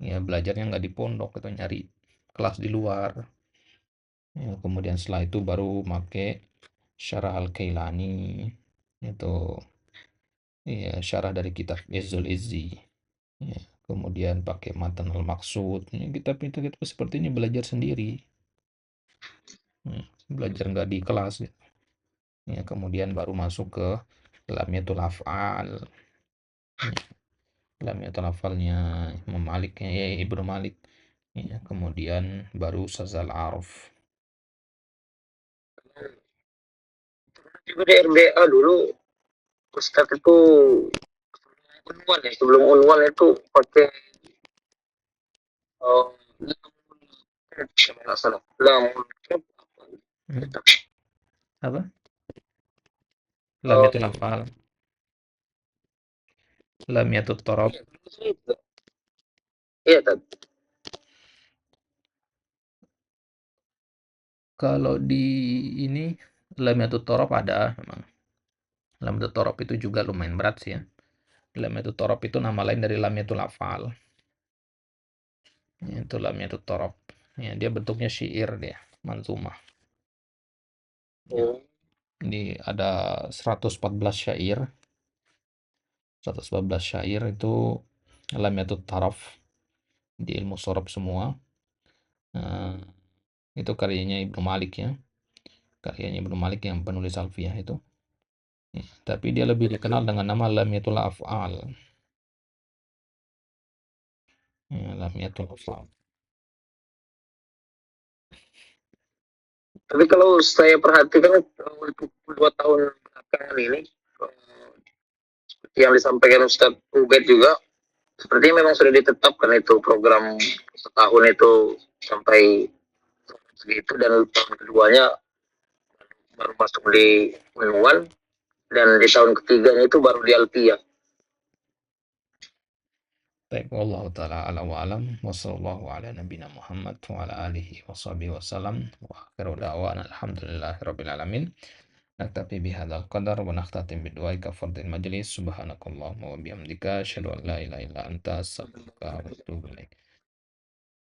ya belajarnya nggak di pondok atau nyari kelas di luar. Ya, kemudian setelah itu baru pakai Syarah Al-Kailani itu ya syarah dari kitab Izzul Izzi. Ya, kemudian pakai Matan Al-Maqsud. Ya, kitab itu kita seperti ini belajar sendiri. Ya, belajar nggak di kelas. Ya, kemudian baru masuk ke Lamiatul Af'al. Ya, Lamiatul Af'alnya Imam Malik ya, Ibnu Malik. Ya, kemudian baru Sazal Araf. Juga di RBA dulu Ustaz itu unwan ya, sebelum unwan itu pakai uh, nggak salah lamun Hmm, gitu. apa? Uh, Lamiatul Af'al. Lamiatul Torab. iya tadi. Kalau di ini Lamiatul Torab ada memang. Lamiatul Torab itu juga lumayan berat sih ya. Lamiatul Torab itu nama lain dari Lamiatul Af'al. Ya, itu Lamiatul Torab. Ya, dia bentuknya syair dia, manzumah. Ya. Oh, Ini ada 114 syair. 114 syair itu Lamiatul Taraf di ilmu sorob semua. Nah, itu karyanya Ibnu Malik ya. Karyanya Ibnu Malik yang penulis Alfiyah itu. Ya, tapi dia lebih dikenal dengan nama Lamiatul Af'al. Ya, Lamiatul Af'al. tapi kalau saya perhatikan untuk 2 tahun belakangan ini yang disampaikan Ustadz Ubed juga Sepertinya memang sudah ditetapkan itu program setahun itu sampai segitu, dan tahun keduanya baru masuk di Unwan, dan di tahun ketiganya itu baru di Alpia. Baik, wallahu taala ala wa alam wa sallallahu ala nabiyina Muhammad wa ala alihi wa sahbihi wasallam wa akhiru da'wana alhamdulillahi rabbil alamin. Naktafi bihadzal qadar wa nakhtatim bidu'ai kafardil majlis. Subhanakallahumma wa bihamdika asyhadu an la ilaha illa anta astaghfiruka wa atubu ilaik.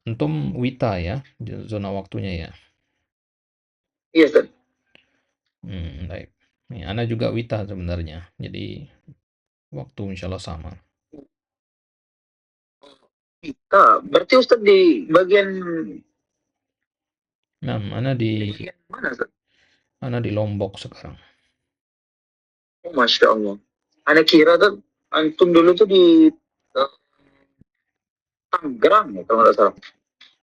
Antum wita ya, zona waktunya ya. Iya, Ustaz. Baik. Nih, ana juga wita sebenarnya. Jadi waktu insyaallah sama. Kita, berarti Ustaz di bagian Nah, ana di bagian mana, Ustaz? ana di Lombok sekarang. Oh, Masya Allah. Anak kira tuh antum dulu tuh di Tangerang ya, kalau nggak salah.